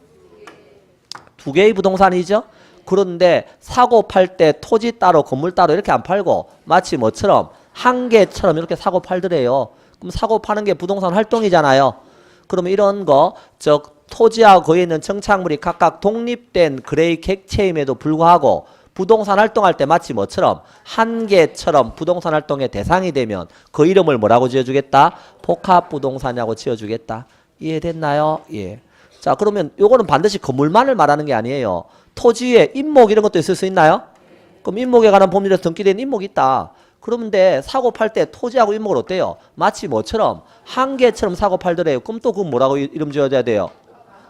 두 개의 부동산이죠? 그런데 사고 팔 때 토지 따로 건물 따로 이렇게 안 팔고 마치 뭐처럼 한 개처럼 이렇게 사고 팔더래요. 그럼 사고 파는 게 부동산 활동이잖아요. 그러면 이런 거 토지하고 거기에 있는 정착물이 각각 독립된 그레이 객체임에도 불구하고 부동산 활동할 때 마치 뭐처럼 한 개처럼 부동산 활동의 대상이 되면 그 이름을 뭐라고 지어주겠다? 복합부동산이라고 지어주겠다. 이해됐나요? 예. 자, 그러면 요거는 반드시 건물만을 말하는 게 아니에요. 토지에 인목 이런 것도 있을 수 있나요? 그럼 인목에 관한 법률에서 등기된 인목이 있다. 그런데 사고 팔 때 토지하고 인목을 어때요? 마치 뭐처럼 한 개처럼 사고 팔더래요. 그럼 또 그건 뭐라고 이름 지어줘야 돼요?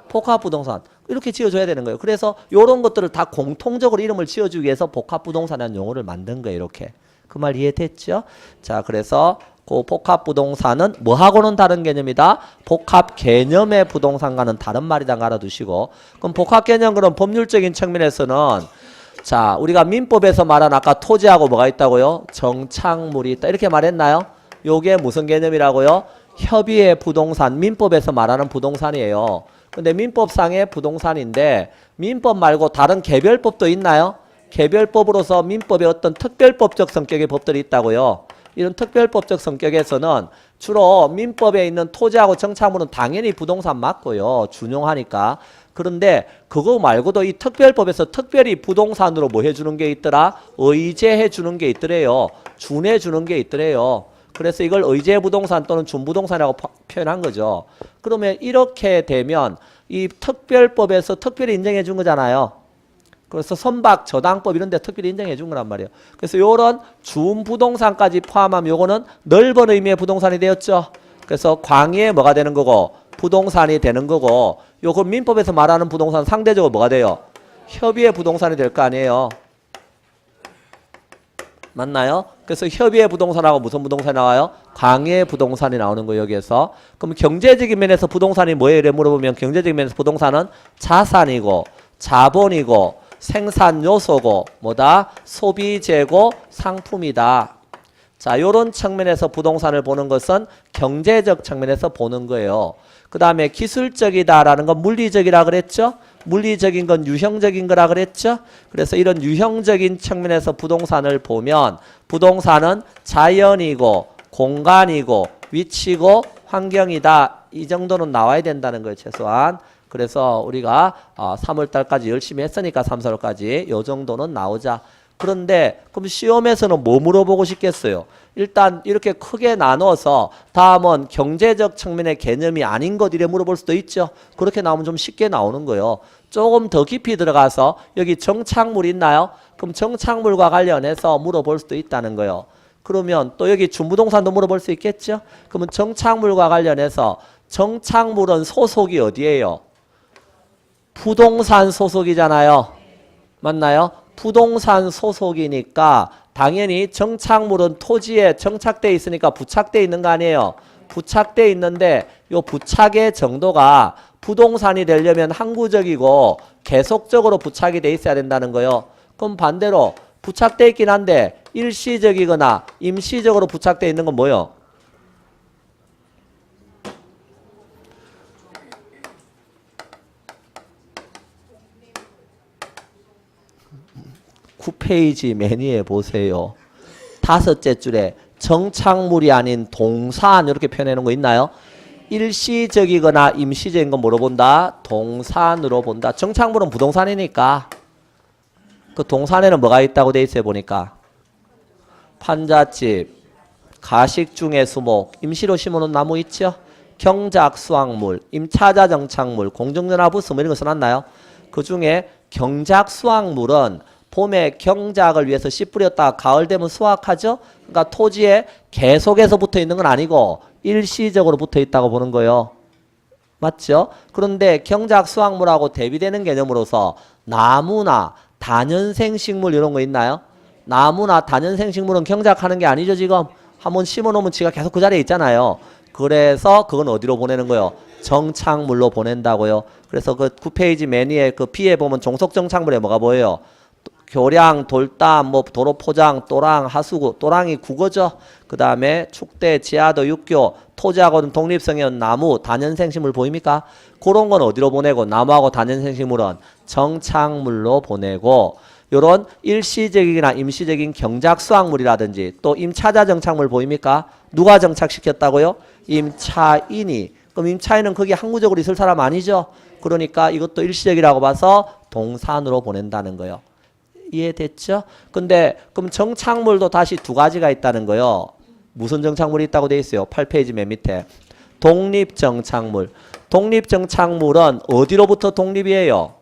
복합부동산. 이렇게 지어줘야 되는 거예요. 그래서 이런 것들을 다 공통적으로 이름을 지어주기 위해서 복합부동산이라는 용어를 만든 거예요. 이렇게. 그 말 이해됐죠? 자, 그래서 그 복합부동산은 뭐하고는 다른 개념이다. 복합 개념의 부동산과는 다른 말이다 알아두시고. 그럼 복합 개념 그럼 법률적인 측면에서는 자, 우리가 민법에서 말한 아까 토지하고 뭐가 있다고요? 정착물이 있다. 이렇게 말했나요? 요게 무슨 개념이라고요? 협의의 부동산. 민법에서 말하는 부동산이에요. 근데 민법상의 부동산인데 민법 말고 다른 개별법도 있나요? 개별법으로서 민법에 어떤 특별법적 성격의 법들이 있다고요. 이런 특별법적 성격에서는 주로 민법에 있는 토지하고 정착물은 당연히 부동산 맞고요. 준용하니까. 그런데 그거 말고도 이 특별법에서 특별히 부동산으로 뭐 해주는 게 있더라? 의제해 주는 게 있더래요. 준해 주는 게 있더래요. 그래서 이걸 의제 부동산 또는 준부동산이라고 표현한 거죠. 그러면 이렇게 되면 이 특별법에서 특별히 인정해 준 거잖아요. 그래서 선박, 저당법 이런 데 특별히 인정해 준 거란 말이에요. 그래서 요런 준부동산까지 포함하면 요거는 넓은 의미의 부동산이 되었죠. 그래서 광의에 뭐가 되는 거고 부동산이 되는 거고 요거 민법에서 말하는 부동산 상대적으로 뭐가 돼요? 협의의 부동산이 될 거 아니에요. 맞나요? 그래서 협의의 부동산하고 무슨 부동산이 나와요? 광의의 부동산이 나오는 거예요, 여기에서. 그럼 경제적인 면에서 부동산이 뭐예요? 이래 물어보면 경제적인 면에서 부동산은 자산이고 자본이고 생산 요소고 뭐다? 소비재고 상품이다. 자, 요런 측면에서 부동산을 보는 것은 경제적 측면에서 보는 거예요. 그 다음에 기술적이다라는 건 물리적이라 그랬죠? 물리적인 건 유형적인 거라 그랬죠? 그래서 이런 유형적인 측면에서 부동산을 보면 부동산은 자연이고 공간이고 위치고 환경이다. 이 정도는 나와야 된다는 거예요, 최소한. 그래서 우리가 3월달까지 열심히 했으니까 3, 4월까지 요 정도는 나오자. 그런데 그럼 시험에서는 뭐 물어보고 싶겠어요? 일단 이렇게 크게 나눠서 다음은 경제적 측면의 개념이 아닌 것 이래 물어볼 수도 있죠. 그렇게 나오면 좀 쉽게 나오는 거예요. 조금 더 깊이 들어가서 여기 정착물 있나요? 그럼 정착물과 관련해서 물어볼 수도 있다는 거예요. 그러면 또 여기 준부동산도 물어볼 수 있겠죠? 그러면 정착물과 관련해서 정착물은 소속이 어디예요? 부동산 소속이잖아요. 맞나요? 부동산 소속이니까 당연히 정착물은 토지에 정착돼 있으니까 부착돼 있는 거 아니에요? 부착돼 있는데 요 부착의 정도가 부동산이 되려면 항구적이고 계속적으로 부착이 돼 있어야 된다는 거예요. 그럼 반대로 부착돼 있긴 한데 일시적이거나 임시적으로 부착돼 있는 건 뭐예요? 9페이지 매니에 보세요. 5째 줄에 정착물이 아닌 동산 이렇게 표현해 놓은 거 있나요? 일시적이거나 임시적인 건 뭐로 본다? 동산으로 본다. 정착물은 부동산이니까 그 동산에는 뭐가 있다고 돼 있어요 보니까? 판잣집, 가식중의 수목, 임시로 심어놓은 나무 있죠? 경작 수확물, 임차자 정착물, 공정전화부스 뭐 이런 거 써놨나요? 그 중에 경작 수확물은 봄에 경작을 위해서 씨 뿌렸다가 가을 되면 수확하죠? 그러니까 토지에 계속해서 붙어 있는 건 아니고 일시적으로 붙어 있다고 보는 거예요. 맞죠? 그런데 경작 수확물하고 대비되는 개념으로서 나무나 다년생 식물 이런 거 있나요? 나무나 다년생 식물은 경작하는 게 아니죠 지금? 한번 심어놓으면 지가 계속 그 자리에 있잖아요. 그래서 그건 어디로 보내는 거예요? 정착물로 보낸다고요. 그래서 그 9페이지 매니에 그 B에 보면 종속정착물에 뭐가 보여요? 교량, 돌담, 뭐 도로 포장, 또랑, 하수구, 또랑이 국어죠. 그 다음에 축대, 지하도, 육교, 토지하고는 독립성의 나무, 다년생식물 보입니까? 그런 건 어디로 보내고 나무하고 다년생식물은 정착물로 보내고 요런 일시적이나 임시적인 경작수확물이라든지 또 임차자 정착물 보입니까? 누가 정착시켰다고요? 임차인이. 그럼 임차인은 거기 항구적으로 있을 사람 아니죠? 그러니까 이것도 일시적이라고 봐서 동산으로 보낸다는 거예요. 이해됐죠? 근데 그럼 정착물도 다시 두 가지가 있다는 거예요. 무슨 정착물이 있다고 돼 있어요? 8페이지 맨 밑에. 독립정착물. 독립정착물은 어디로부터 독립이에요?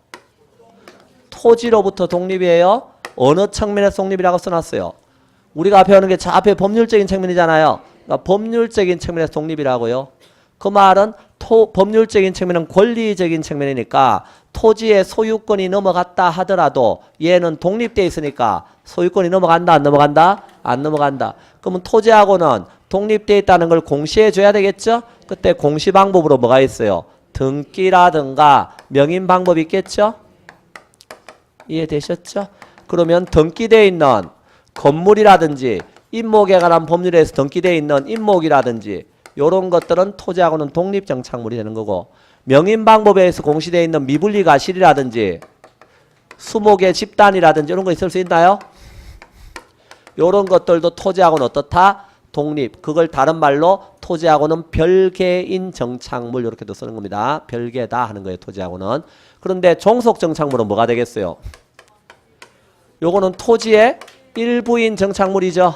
토지로부터 독립이에요? 어느 측면에서 독립이라고 써놨어요? 우리가 배우는 게 저 앞에 법률적인 측면이잖아요. 그러니까 법률적인 측면에서 독립이라고요. 그 말은 법률적인 측면은 권리적인 측면이니까 토지의 소유권이 넘어갔다 하더라도 얘는 독립되어 있으니까 소유권이 넘어간다 안 넘어간다? 안 넘어간다. 그러면 토지하고는 독립되어 있다는 걸 공시해 줘야 되겠죠? 그때 공시 방법으로 뭐가 있어요? 등기라든가 명인 방법이 있겠죠? 이해되셨죠? 그러면 등기되어 있는 건물이라든지 임목에 관한 법률에서 등기되어 있는 임목이라든지 요런 것들은 토지하고는 독립정착물이 되는 거고 명인 방법에 의해서 공시되어 있는 미분리 가실이라든지 수목의 집단이라든지 이런 거 있을 수 있나요? 요런 것들도 토지하고는 어떻다? 독립. 그걸 다른 말로 토지하고는 별개인 정착물 이렇게도 쓰는 겁니다. 별개다 하는 거예요. 토지하고는. 그런데 종속정착물은 뭐가 되겠어요? 요거는 토지의 일부인 정착물이죠.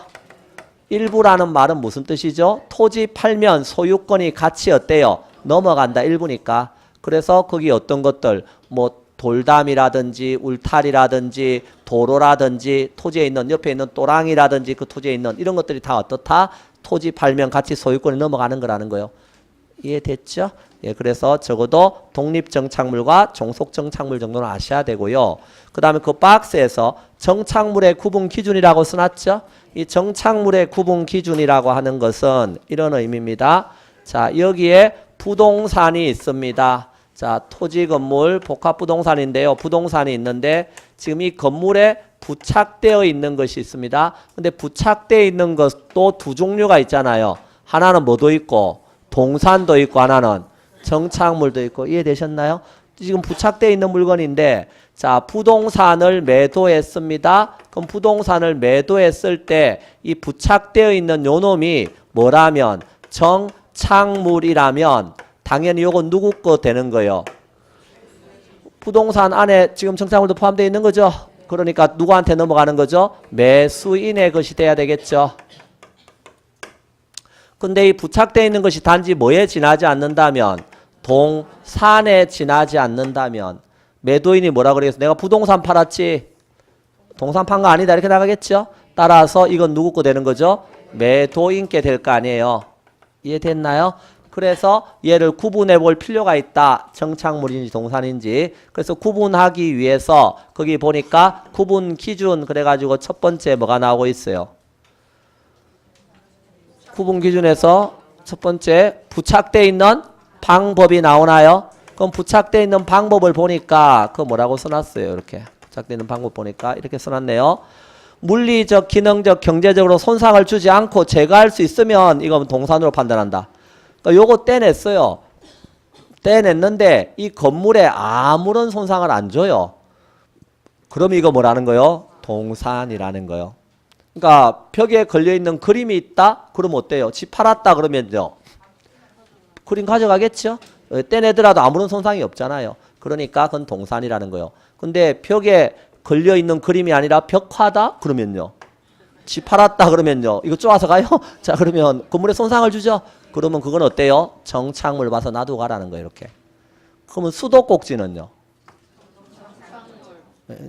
일부라는 말은 무슨 뜻이죠? 토지 팔면 소유권이 같이 어때요? 넘어간다. 일부니까. 그래서 거기 어떤 것들 뭐 돌담이라든지 울타리라든지 도로라든지 토지에 있는 옆에 있는 또랑이라든지 그 토지에 있는 이런 것들이 다 어떻다? 토지 팔면 같이 소유권이 넘어가는 거라는 거예요. 이해됐죠? 예, 그래서 적어도 독립정착물과 종속정착물 정도는 아셔야 되고요. 그 다음에 그 박스에서 정착물의 구분 기준이라고 써놨죠? 이 정착물의 구분 기준이라고 하는 것은 이런 의미입니다. 자, 여기에 부동산이 있습니다. 자, 토지 건물 복합부동산인데요. 부동산이 있는데 지금 이 건물에 부착되어 있는 것이 있습니다. 근데 부착되어 있는 것도 두 종류가 있잖아요. 하나는 뭐도 있고 동산도 있고 하나는 정착물도 있고 이해되셨나요? 지금 부착되어 있는 물건인데 자, 부동산을 매도했습니다. 그럼 부동산을 매도했을 때 이 부착되어 있는 요 놈이 뭐라면 정착물이라면 당연히 요건 누구 거 되는 거예요? 부동산 안에 지금 정착물도 포함되어 있는 거죠? 그러니까 누구한테 넘어가는 거죠? 매수인의 것이 돼야 되겠죠? 근데 이 부착되어 있는 것이 단지 뭐에 지나지 않는다면 동산에 지나지 않는다면 매도인이 뭐라 그래서 내가 부동산 팔았지? 동산 판 거 아니다 이렇게 나가겠죠. 따라서 이건 누구 거 되는 거죠? 매도인께 될 거 아니에요. 이해됐나요? 그래서 얘를 구분해 볼 필요가 있다. 정착물인지 동산인지. 그래서 구분하기 위해서 거기 보니까 구분 기준 그래가지고 첫 번째 뭐가 나오고 있어요. 구분 기준에서 첫 번째 부착되어 있는 방법이 나오나요? 그럼 부착되어 있는 방법을 보니까 그 뭐라고 써놨어요. 이렇게 부착되어 있는 방법 보니까 이렇게 써놨네요. 물리적, 기능적, 경제적으로 손상을 주지 않고 제거할 수 있으면 이건 동산으로 판단한다. 그러니까 요거 떼냈어요. 떼냈는데 이 건물에 아무런 손상을 안 줘요. 그럼 이거 뭐라는 거요? 동산이라는 거요. 그러니까 벽에 걸려있는 그림이 있다? 그럼 어때요? 집 팔았다 그러면요. 그림 가져가겠죠? 떼내더라도 아무런 손상이 없잖아요. 그러니까 그건 동산이라는 거요. 근데 벽에 걸려있는 그림이 아니라 벽화다? 그러면요. 집 팔았다 그러면요. 이거 쪼아서 가요? 자 그러면 건물에 손상을 주죠? 그러면 그건 어때요? 정착물 봐서 놔두고 가라는 거예요. 이렇게. 그러면 수도꼭지는요?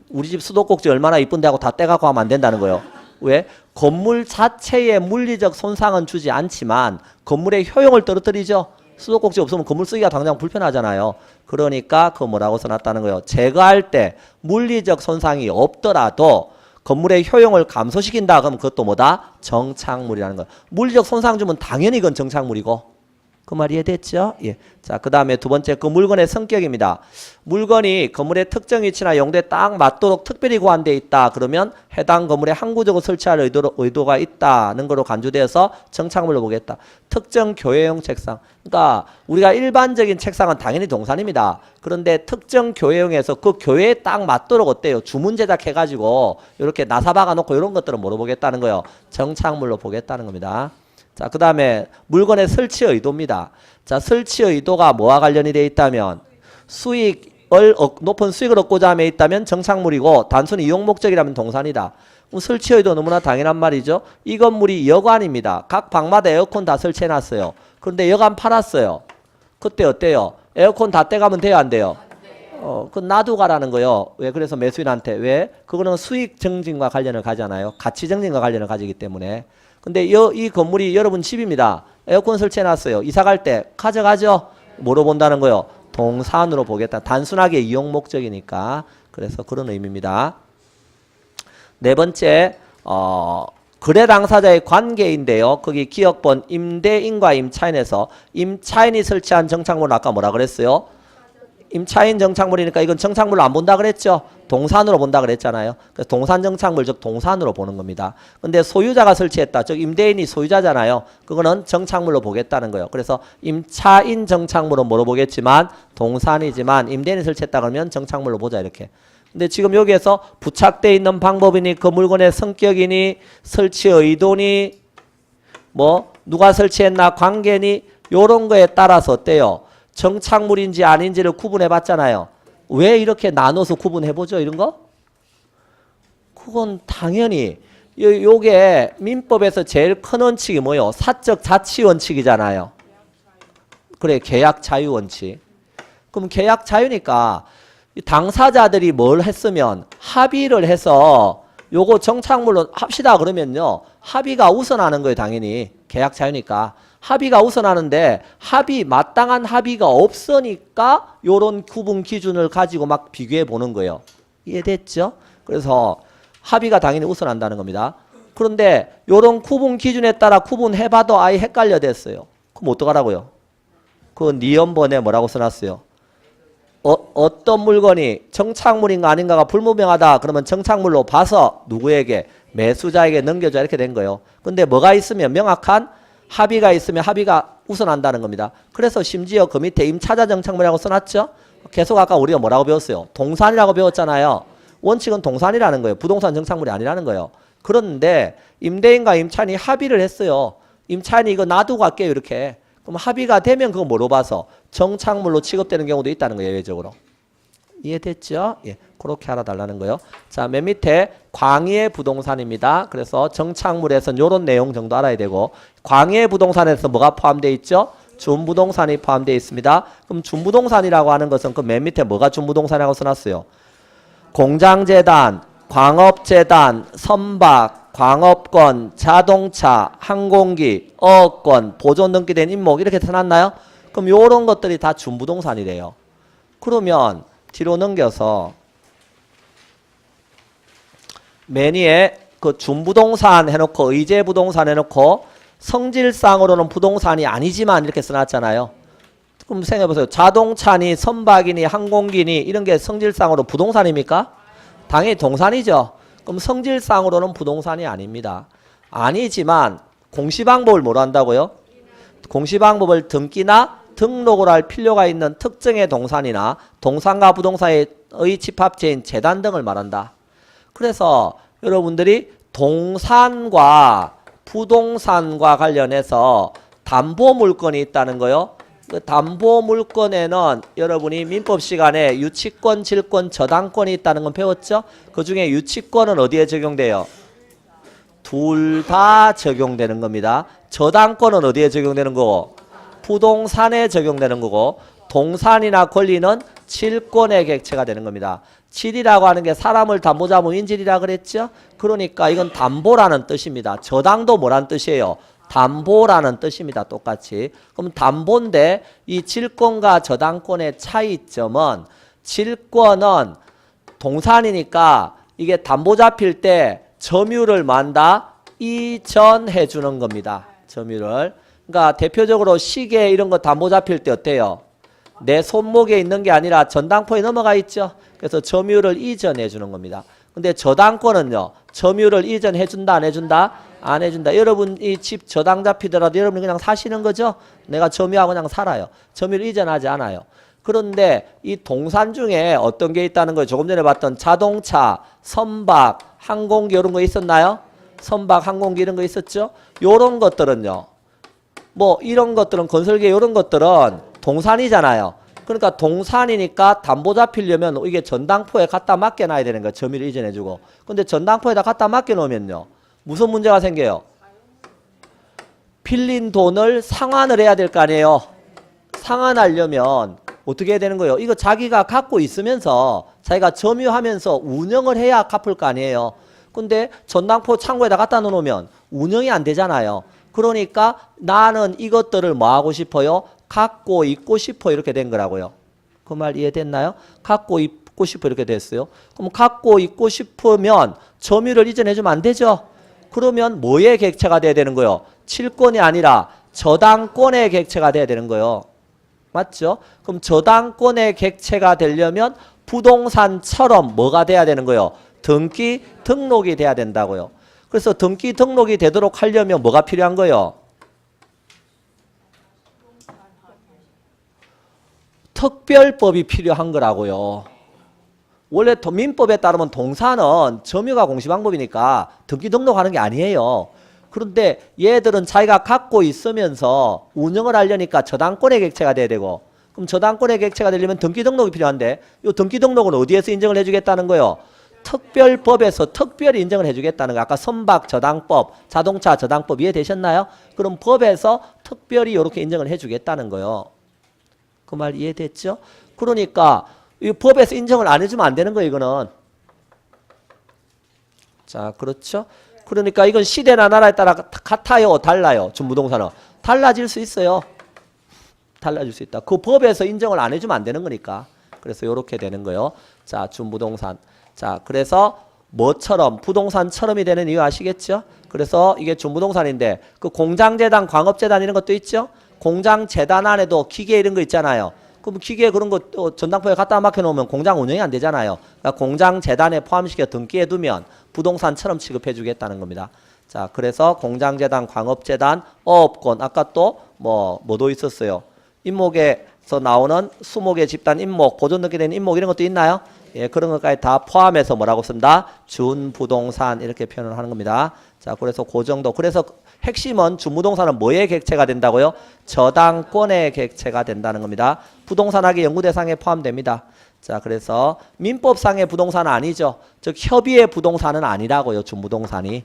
우리 집 수도꼭지 얼마나 이쁜데 하고 다 떼갖고 하면 안 된다는 거예요. 왜? 건물 자체에 물리적 손상은 주지 않지만 건물의 효용을 떨어뜨리죠. 수도꼭지 없으면 건물 쓰기가 당장 불편하잖아요. 그러니까 그 뭐라고 써놨다는 거예요. 제거할 때 물리적 손상이 없더라도 건물의 효용을 감소시킨다. 그러면 그것도 뭐다? 정착물이라는 거예요. 물리적 손상 주면 당연히 그건 정착물이고. 그 말 이해됐죠? 예. 자, 그 다음에 두 번째 그 물건의 성격입니다. 물건이 건물의 특정 위치나 용도에 딱 맞도록 특별히 고안되어 있다. 그러면 해당 건물에 항구적으로 설치할 의도가 있다는 거로 간주되어서 정착물로 보겠다. 특정 교회용 책상. 그러니까 우리가 일반적인 책상은 당연히 동산입니다. 그런데 특정 교회용에서 그 교회에 딱 맞도록 어때요? 주문 제작해가지고 이렇게 나사 박아놓고 이런 것들은 뭐로 보겠다는 거예요? 정착물로 보겠다는 겁니다. 자, 그 다음에 물건의 설치 의도입니다. 자, 설치 의도가 뭐와 관련이 되어 있다면 높은 수익을 얻고자 함에 있다면 정착물이고 단순히 이용 목적이라면 동산이다. 그럼 설치 의도 너무나 당연한 말이죠. 이 건물이 여관입니다. 각 방마다 에어컨 다 설치해놨어요. 그런데 여관 팔았어요. 그때 어때요? 에어컨 다 떼가면 돼요, 안 돼요? 그 놔두고 가라는 거요. 왜? 그래서 매수인한테. 왜? 그거는 수익 증진과 관련을 가잖아요. 가치 증진과 관련을 가지기 때문에. 근데 이 건물이 여러분 집입니다. 에어컨 설치해놨어요. 이사 갈 때 가져가죠? 뭐로 본다는 거요? 동산으로 보겠다. 단순하게 이용 목적이니까. 그래서 그런 의미입니다. 네 번째, 거래 당사자의 관계인데요. 거기 기억본 임대인과 임차인에서 임차인이 설치한 정착물은 아까 뭐라 그랬어요? 임차인 정착물이니까 이건 정착물로 안 본다 그랬죠? 동산으로 본다 그랬잖아요. 그래서 동산 정착물 즉 동산으로 보는 겁니다. 근데 소유자가 설치했다. 즉 임대인이 소유자잖아요. 그거는 정착물로 보겠다는 거예요. 그래서 임차인 정착물은 뭐로 보겠지만 동산이지만 임대인이 설치했다 그러면 정착물로 보자 이렇게. 근데 지금 여기에서 부착되어 있는 방법이니 그 물건의 성격이니 설치 의도니 뭐 누가 설치했나 관계니 요런 거에 따라서 어때요? 정착물인지 아닌지를 구분해 봤잖아요. 왜 이렇게 나눠서 구분해 보죠? 이런 거? 그건 당연히 요게 민법에서 제일 큰 원칙이 뭐예요? 사적 자치 원칙이잖아요. 그래, 계약 자유 원칙. 그럼 계약 자유니까 당사자들이 뭘 했으면 합의를 해서 요거 정착물로 합시다 그러면요. 합의가 우선하는 거예요, 당연히. 계약 자유니까. 합의가 우선하는데 마땅한 합의가 없으니까 요런 구분 기준을 가지고 막 비교해 보는 거예요. 이해됐죠? 그래서 합의가 당연히 우선한다는 겁니다. 그런데 요런 구분 기준에 따라 구분해봐도 아예 헷갈려 됐어요. 그럼 어떡하라고요? 그 니엄번에 뭐라고 써놨어요? 어떤 물건이 정착물인가 아닌가가 불분명하다. 그러면 정착물로 봐서 누구에게? 매수자에게 넘겨줘 이렇게 된 거예요. 근데 뭐가 있으면 명확한 합의가 있으면 합의가 우선한다는 겁니다. 그래서 심지어 그 밑에 임차자 정착물이라고 써놨죠. 계속 아까 우리가 뭐라고 배웠어요? 동산이라고 배웠잖아요. 원칙은 동산이라는 거예요. 부동산 정착물이 아니라는 거예요. 그런데 임대인과 임차인이 합의를 했어요. 임차인이 이거 놔두고 갈게요 이렇게. 그럼 합의가 되면 그거 뭐로 봐서? 정착물로 취급되는 경우도 있다는 거예요. 예외적으로. 이해됐죠? 예, 그렇게 알아달라는 거예요. 자, 맨 밑에 광해 부동산입니다. 그래서 정착물에서는 이런 내용 정도 알아야 되고 광해 부동산에서 뭐가 포함되어 있죠? 준부동산이 포함되어 있습니다. 그럼 준부동산이라고 하는 것은 그 맨 밑에 뭐가 준부동산이라고 써놨어요? 공장재단, 광업재단, 선박, 광업권, 자동차, 항공기, 어업권, 보존 등기된 임목 이렇게 써놨나요? 그럼 요런 것들이 다 준부동산이래요. 그러면 뒤로 넘겨서 맨 위에 그 준부동산 해놓고 의제부동산 해놓고 성질상으로는 부동산이 아니지만 이렇게 써놨잖아요. 그럼 생각해보세요. 자동차니 선박이니 항공기니 이런 게 성질상으로 부동산입니까? 당연히 동산이죠. 그럼 성질상으로는 부동산이 아닙니다. 아니지만 공시방법을 뭐로 한다고요? 공시방법을 등기나 등록을 할 필요가 있는 특정의 동산이나 동산과 부동산의 집합체인 재단 등을 말한다. 그래서 여러분들이 동산과 부동산과 관련해서 담보물건이 있다는 거요. 그 담보물건에는 여러분이 민법 시간에 유치권, 질권, 저당권이 있다는 건 배웠죠? 그 중에 유치권은 어디에 적용돼요? 둘 다 적용되는 겁니다. 저당권은 어디에 적용되는 거고? 부동산에 적용되는 거고, 동산이나 권리는 질권의 객체가 되는 겁니다. 질이라고 하는 게 사람을 담보자 무인질이라 그랬죠? 그러니까 이건 담보라는 뜻입니다. 저당도 뭐란 뜻이에요? 담보라는 뜻입니다. 똑같이. 그럼 담보인데 이 질권과 저당권의 차이점은 질권은 동산이니까 이게 담보 잡힐 때 점유를 만다 이전해 주는 겁니다. 점유를. 그러니까 대표적으로 시계 이런 거 담보 잡힐 때 어때요? 내 손목에 있는 게 아니라 전당포에 넘어가 있죠. 그래서 점유를 이전해 주는 겁니다. 근데 저당권은요. 점유를 이전해 준다 안 해준다? 안 해준다. 여러분 이 집 저당 잡히더라도 여러분이 그냥 사시는 거죠. 내가 점유하고 그냥 살아요. 점유를 이전하지 않아요. 그런데 이 동산 중에 어떤 게 있다는 거예요. 조금 전에 봤던 자동차, 선박, 항공기 이런 거 있었나요? 선박, 항공기 이런 거 있었죠. 요런 것들은요. 뭐 이런 것들은 건설계 이런 것들은 동산이잖아요. 그러니까 동산이니까 담보 잡히려면 이게 전당포에 갖다 맡겨놔야 되는 거예요. 점유를 이전해주고. 근데 전당포에다 갖다 맡겨놓으면요. 무슨 문제가 생겨요? 빌린 돈을 상환을 해야 될 거 아니에요. 상환하려면 어떻게 해야 되는 거예요? 이거 자기가 갖고 있으면서 자기가 점유하면서 운영을 해야 갚을 거 아니에요. 근데 전당포 창고에다 갖다 놓으면 운영이 안 되잖아요. 그러니까 나는 이것들을 뭐 하고 싶어요? 갖고 있고 싶어 이렇게 된 거라고요. 그 말 이해됐나요? 갖고 있고 싶어 이렇게 됐어요. 그럼 갖고 있고 싶으면 점유를 이전해 주면 안 되죠. 그러면 뭐의 객체가 돼야 되는 거예요? 칠권이 아니라 저당권의 객체가 돼야 되는 거예요. 맞죠? 그럼 저당권의 객체가 되려면 부동산처럼 뭐가 돼야 되는 거예요? 등기 등록이 돼야 된다고요. 그래서 등기 등록이 되도록 하려면 뭐가 필요한 거예요? 특별법이 필요한 거라고요. 원래 민법에 따르면 동산은 점유가 공시방법이니까 등기 등록하는 게 아니에요. 그런데 얘들은 자기가 갖고 있으면서 운영을 하려니까 저당권의 객체가 돼야 되고, 그럼 저당권의 객체가 되려면 등기 등록이 필요한데 이 등기 등록은 어디에서 인정을 해주겠다는 거예요? 특별법에서 특별히 인정을 해주겠다는 거. 아까 선박 저당법, 자동차 저당법 이해되셨나요? 그럼 법에서 특별히 이렇게 인정을 해주겠다는 거예요. 그 말 이해됐죠? 그러니까 이 법에서 인정을 안 해주면 안 되는 거예요. 이거는. 자, 그렇죠? 그러니까 이건 시대나 나라에 따라 같아요? 달라요? 준부동산은. 달라질 수 있어요. 달라질 수 있다. 그 법에서 인정을 안 해주면 안 되는 거니까. 그래서 이렇게 되는 거예요. 자, 준부동산. 자, 그래서 뭐처럼 부동산처럼이 되는 이유 아시겠죠? 그래서 이게 준부동산인데 그 공장재단, 광업재단 이런 것도 있죠? 공장재단 안에도 기계 이런 거 있잖아요. 그럼 기계 그런 거 전당포에 갖다 맡겨놓으면 공장 운영이 안 되잖아요. 그러니까 공장재단에 포함시켜 등기해두면 부동산처럼 취급해주겠다는 겁니다. 자, 그래서 공장재단, 광업재단, 어업권 아까 또 뭐도 있었어요. 임목에서 나오는 수목의 집단 임목, 보존 등기된 임목 이런 것도 있나요? 예, 그런 것까지 다 포함해서 뭐라고 쓴다? 준부동산 이렇게 표현을 하는 겁니다. 자, 그래서 그 정도. 그래서 핵심은 준부동산은 뭐의 객체가 된다고요? 저당권의 객체가 된다는 겁니다. 부동산학의 연구 대상에 포함됩니다. 자, 그래서 민법상의 부동산은 아니죠. 즉 협의의 부동산은 아니라고요. 준부동산이.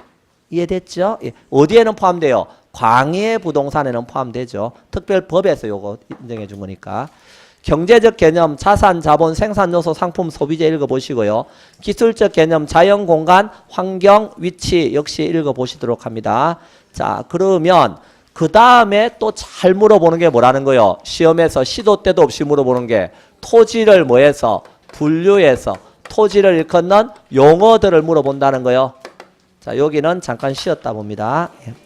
이해됐죠? 예. 어디에는 포함돼요? 광의의 부동산에는 포함되죠. 특별법에서 요거 인정해 준 거니까. 경제적 개념, 자산, 자본, 생산 요소, 상품, 소비재 읽어보시고요. 기술적 개념, 자연, 공간, 환경, 위치 역시 읽어보시도록 합니다. 자, 그러면 그 다음에 또 잘 물어보는 게 뭐라는 거요? 시험에서 시도 때도 없이 물어보는 게 토지를 뭐해서? 분류해서 토지를 일컫는 용어들을 물어본다는 거요. 자, 여기는 잠깐 쉬었다 봅니다. 예.